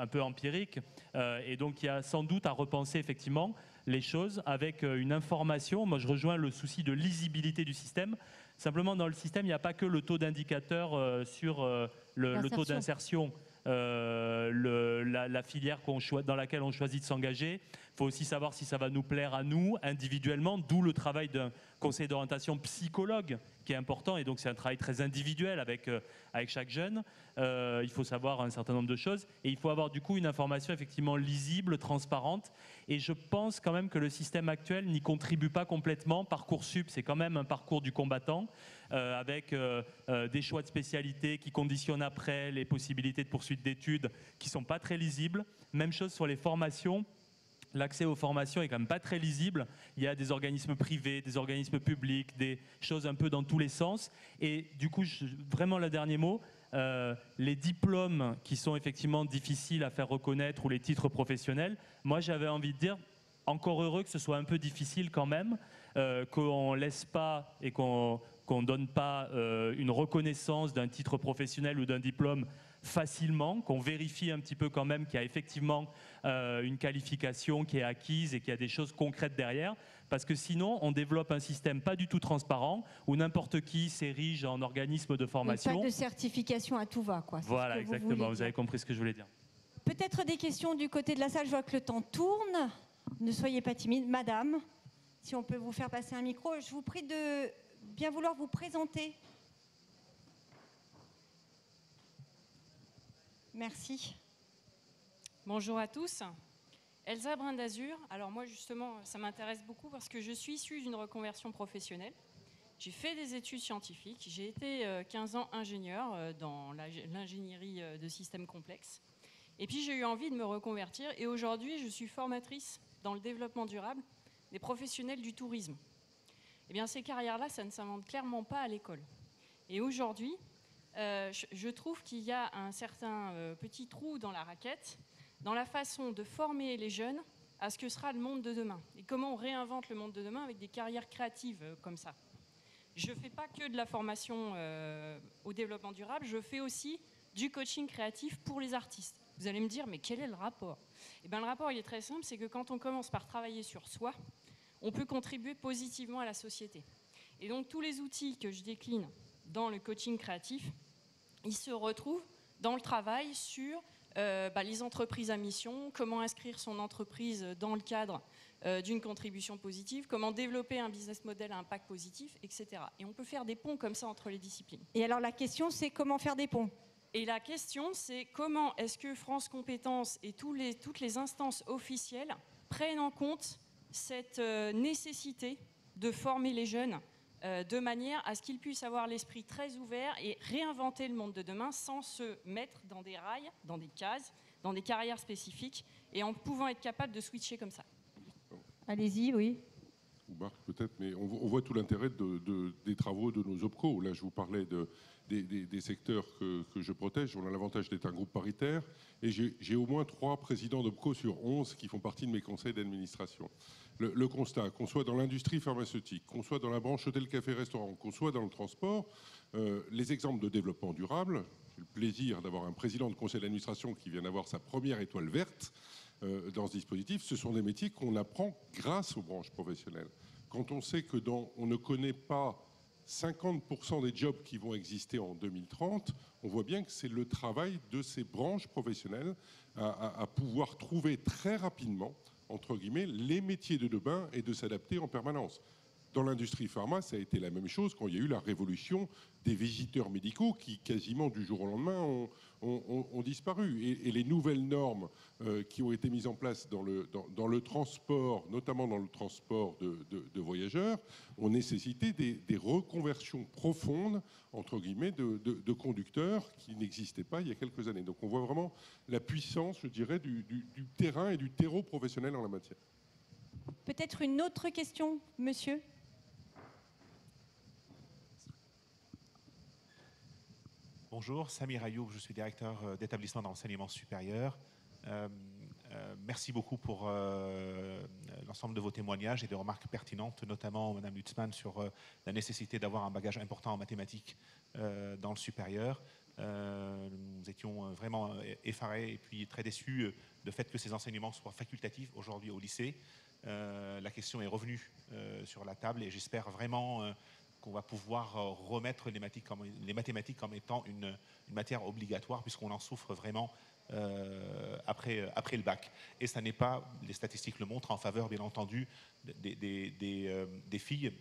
Speaker 5: Et donc il y a sans doute à repenser effectivement les choses avec une information. Moi je rejoins le souci de lisibilité du système. Simplement dans le système il n'y a pas que le taux d'indicateur sur le taux d'insertion. La filière dans laquelle on choisit de s'engager. Il faut aussi savoir si ça va nous plaire à nous individuellement, d'où le travail d'un conseiller d'orientation psychologue qui est important, et donc c'est un travail très individuel avec chaque jeune. Il faut savoir un certain nombre de choses, et il faut avoir du coup une information effectivement lisible, transparente, et je pense quand même que le système actuel n'y contribue pas complètement. Parcoursup, c'est quand même un parcours du combattant, avec des choix de spécialité qui conditionnent après les possibilités de poursuite d'études qui ne sont pas très lisibles. Même chose sur les formations. L'accès aux formations est quand même pas très lisible. Il y a des organismes privés, des organismes publics, des choses un peu dans tous les sens. Et du coup, vraiment le dernier mot, les diplômes qui sont effectivement difficiles à faire reconnaître, ou les titres professionnels, moi j'avais envie de dire, encore heureux que ce soit un peu difficile quand même, qu'on laisse pas et qu'on donne pas une reconnaissance d'un titre professionnel ou d'un diplôme facilement, qu'on vérifie un petit peu quand même qu'il y a effectivement une qualification qui est acquise et qu'il y a des choses concrètes derrière, parce que sinon on développe un système pas du tout transparent où n'importe qui s'érige en organisme de formation.
Speaker 1: Pas de certification à tout va, quoi.
Speaker 5: Voilà, exactement, vous avez compris ce que je voulais dire.
Speaker 1: Peut-être des questions du côté de la salle, je vois que le temps tourne. Ne soyez pas timide. Madame, si on peut vous faire passer un micro, je vous prie de bien vouloir vous présenter. Merci.
Speaker 8: Bonjour à tous. Elsa Brindazur. Alors moi justement, ça m'intéresse beaucoup parce que je suis issue d'une reconversion professionnelle. J'ai fait des études scientifiques. J'ai été 15 ans ingénieur dans l'ingénierie de systèmes complexes. Et puis j'ai eu envie de me reconvertir et aujourd'hui je suis formatrice dans le développement durable des professionnels du tourisme. Eh bien ces carrières-là, ça ne s'invente clairement pas à l'école. Et aujourd'hui, je trouve qu'il y a un certain petit trou dans la raquette, dans la façon de former les jeunes à ce que sera le monde de demain. Et comment on réinvente le monde de demain avec des carrières créatives comme ça. Je ne fais pas que de la formation au développement durable, je fais aussi du coaching créatif pour les artistes. Vous allez me dire, mais quel est le rapport? Eh bien, le rapport, il est très simple, c'est que quand on commence par travailler sur soi, on peut contribuer positivement à la société. Et donc, tous les outils que je décline dans le coaching créatif, ils se retrouvent dans le travail sur les entreprises à mission, comment inscrire son entreprise dans le cadre d'une contribution positive, comment développer un business model à impact positif, etc. Et on peut faire des ponts comme ça entre les disciplines.
Speaker 1: Et alors, la question, c'est comment faire des ponts?
Speaker 8: Et la question, c'est comment est-ce que France Compétences et toutes les instances officielles prennent en compte cette nécessité de former les jeunes de manière à ce qu'ils puissent avoir l'esprit très ouvert et réinventer le monde de demain sans se mettre dans des rails, dans des cases, dans des carrières spécifiques et en pouvant être capable de switcher comme ça.
Speaker 1: Allez-y, oui.
Speaker 4: Ou Marc peut-être, mais on voit tout l'intérêt des travaux de nos OPCO. Là, je vous parlais des secteurs que je protège. On a l'avantage d'être un groupe paritaire et j'ai au moins 3 présidents d'OPCO sur 11 qui font partie de mes conseils d'administration. Le constat, qu'on soit dans l'industrie pharmaceutique, qu'on soit dans la branche hôtel, café, restaurant, qu'on soit dans le transport, les exemples de développement durable, j'ai le plaisir d'avoir un président de conseil d'administration qui vient d'avoir sa première étoile verte dans ce dispositif, ce sont des métiers qu'on apprend grâce aux branches professionnelles. Quand on sait que on ne connaît pas 50% des jobs qui vont exister en 2030, on voit bien que c'est le travail de ces branches professionnelles à pouvoir trouver très rapidement, entre guillemets, les métiers de demain et de s'adapter en permanence. Dans l'industrie pharma, ça a été la même chose quand il y a eu la révolution des visiteurs médicaux qui, quasiment du jour au lendemain, ont disparu. Et les nouvelles normes qui ont été mises en place dans le transport, notamment dans le transport de voyageurs, ont nécessité des reconversions profondes, entre guillemets, de conducteurs qui n'existaient pas il y a quelques années. Donc on voit vraiment la puissance, je dirais, du terrain et du terreau professionnel en la matière.
Speaker 1: Peut-être une autre question, monsieur?
Speaker 9: Bonjour, Samir Ayoub, je suis directeur d'établissement d'enseignement supérieur. Merci beaucoup pour l'ensemble de vos témoignages et des remarques pertinentes, notamment Madame Lutzmann sur la nécessité d'avoir un bagage important en mathématiques dans le supérieur. Nous étions vraiment effarés et puis très déçus du fait que ces enseignements soient facultatifs aujourd'hui au lycée. La question est revenue sur la table et j'espère vraiment qu'on va pouvoir remettre les mathématiques comme étant une matière obligatoire puisqu'on en souffre vraiment après le bac. Et ça n'est pas, les statistiques le montrent, en faveur bien entendu des filles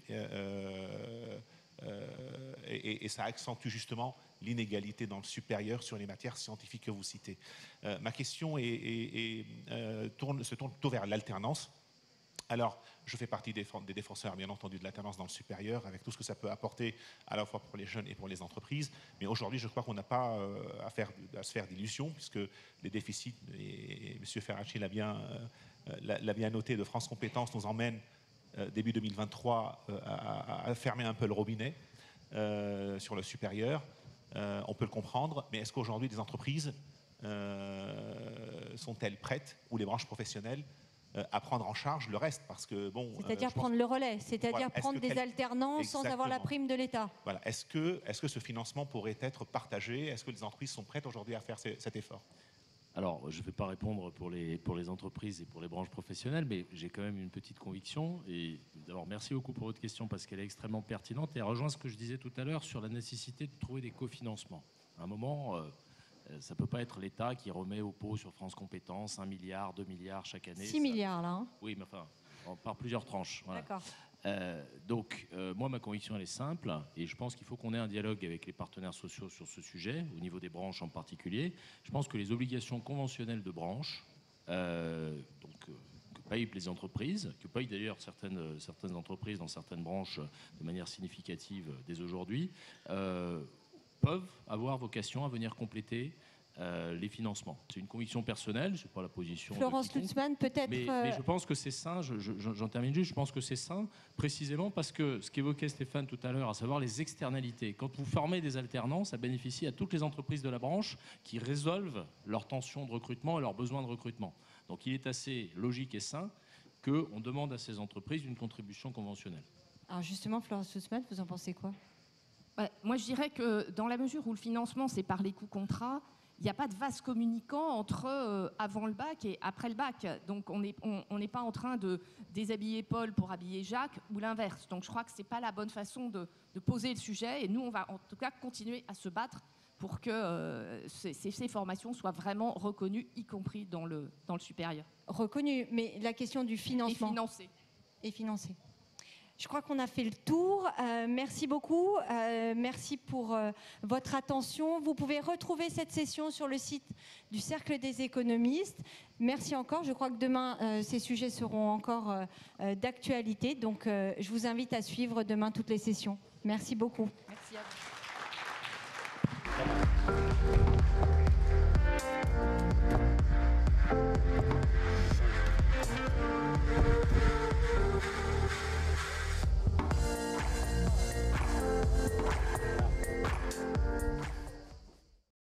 Speaker 9: et ça accentue justement l'inégalité dans le supérieur sur les matières scientifiques que vous citez. Ma question se tourne plutôt vers l'alternance. Alors, je fais partie des défenseurs, bien entendu, de l'alternance dans le supérieur, avec tout ce que ça peut apporter à la fois pour les jeunes et pour les entreprises. Mais aujourd'hui, je crois qu'on n'a pas à se faire d'illusions, puisque les déficits, et M. Ferracci l'a bien noté, de France Compétences nous emmènent, début 2023, à fermer un peu le robinet sur le supérieur. On peut le comprendre, mais est-ce qu'aujourd'hui, les entreprises sont-elles prêtes, ou les branches professionnelles, à prendre en charge le reste, parce que bon.
Speaker 1: C'est-à-dire prendre le relais, c'est-à-dire
Speaker 9: voilà,
Speaker 1: prendre des alternants sans avoir la prime de l'État.
Speaker 9: Voilà. Est-ce que ce financement pourrait être partagé? Est-ce que les entreprises sont prêtes aujourd'hui à faire cet effort?
Speaker 3: Alors, je ne vais pas répondre pour les entreprises et pour les branches professionnelles, mais j'ai quand même une petite conviction. Et d'abord, merci beaucoup pour votre question parce qu'elle est extrêmement pertinente et elle rejoint ce que je disais tout à l'heure sur la nécessité de trouver des cofinancements. À un moment, ça ne peut pas être l'État qui remet au pot sur France Compétences 1 milliard, 2 milliards chaque année.
Speaker 1: 6 milliards, là. Hein.
Speaker 3: Oui, mais enfin, par plusieurs tranches. Voilà.
Speaker 1: D'accord.
Speaker 3: Donc, moi, ma conviction, elle est simple, et je pense qu'il faut qu'on ait un dialogue avec les partenaires sociaux sur ce sujet, au niveau des branches en particulier. Je pense que les obligations conventionnelles de branche, que payent les entreprises, que payent d'ailleurs certaines entreprises dans certaines branches de manière significative dès aujourd'hui, peuvent avoir vocation à venir compléter les financements. C'est une conviction personnelle, je n'ai pas la position.
Speaker 1: Florence Lutzmann, peut-être.
Speaker 3: Mais je pense que c'est sain, j'en termine juste, je pense que c'est sain, précisément parce que ce qu'évoquait Stéphane tout à l'heure, à savoir les externalités. Quand vous formez des alternants, ça bénéficie à toutes les entreprises de la branche qui résolvent leurs tensions de recrutement et leurs besoins de recrutement. Donc il est assez logique et sain qu'on demande à ces entreprises une contribution conventionnelle.
Speaker 1: Alors justement, Florence Lutzmann, vous en pensez quoi?
Speaker 6: Moi, je dirais que dans la mesure où le financement, c'est par les coûts contrats, il n'y a pas de vase communicant entre avant le bac et après le bac. Donc, on n'est pas en train de déshabiller Paul pour habiller Jacques ou l'inverse. Donc, je crois que ce n'est pas la bonne façon de poser le sujet. Et nous, on va en tout cas continuer à se battre pour que ces formations soient vraiment reconnues, y compris dans le supérieur.
Speaker 1: Reconnues, mais la question du financement.
Speaker 6: Et financées.
Speaker 1: Je crois qu'on a fait le tour. Merci beaucoup. Merci pour votre attention. Vous pouvez retrouver cette session sur le site du Cercle des économistes. Merci encore. Je crois que demain, ces sujets seront encore d'actualité. Donc, je vous invite à suivre demain toutes les sessions. Merci beaucoup.
Speaker 6: Merci à vous.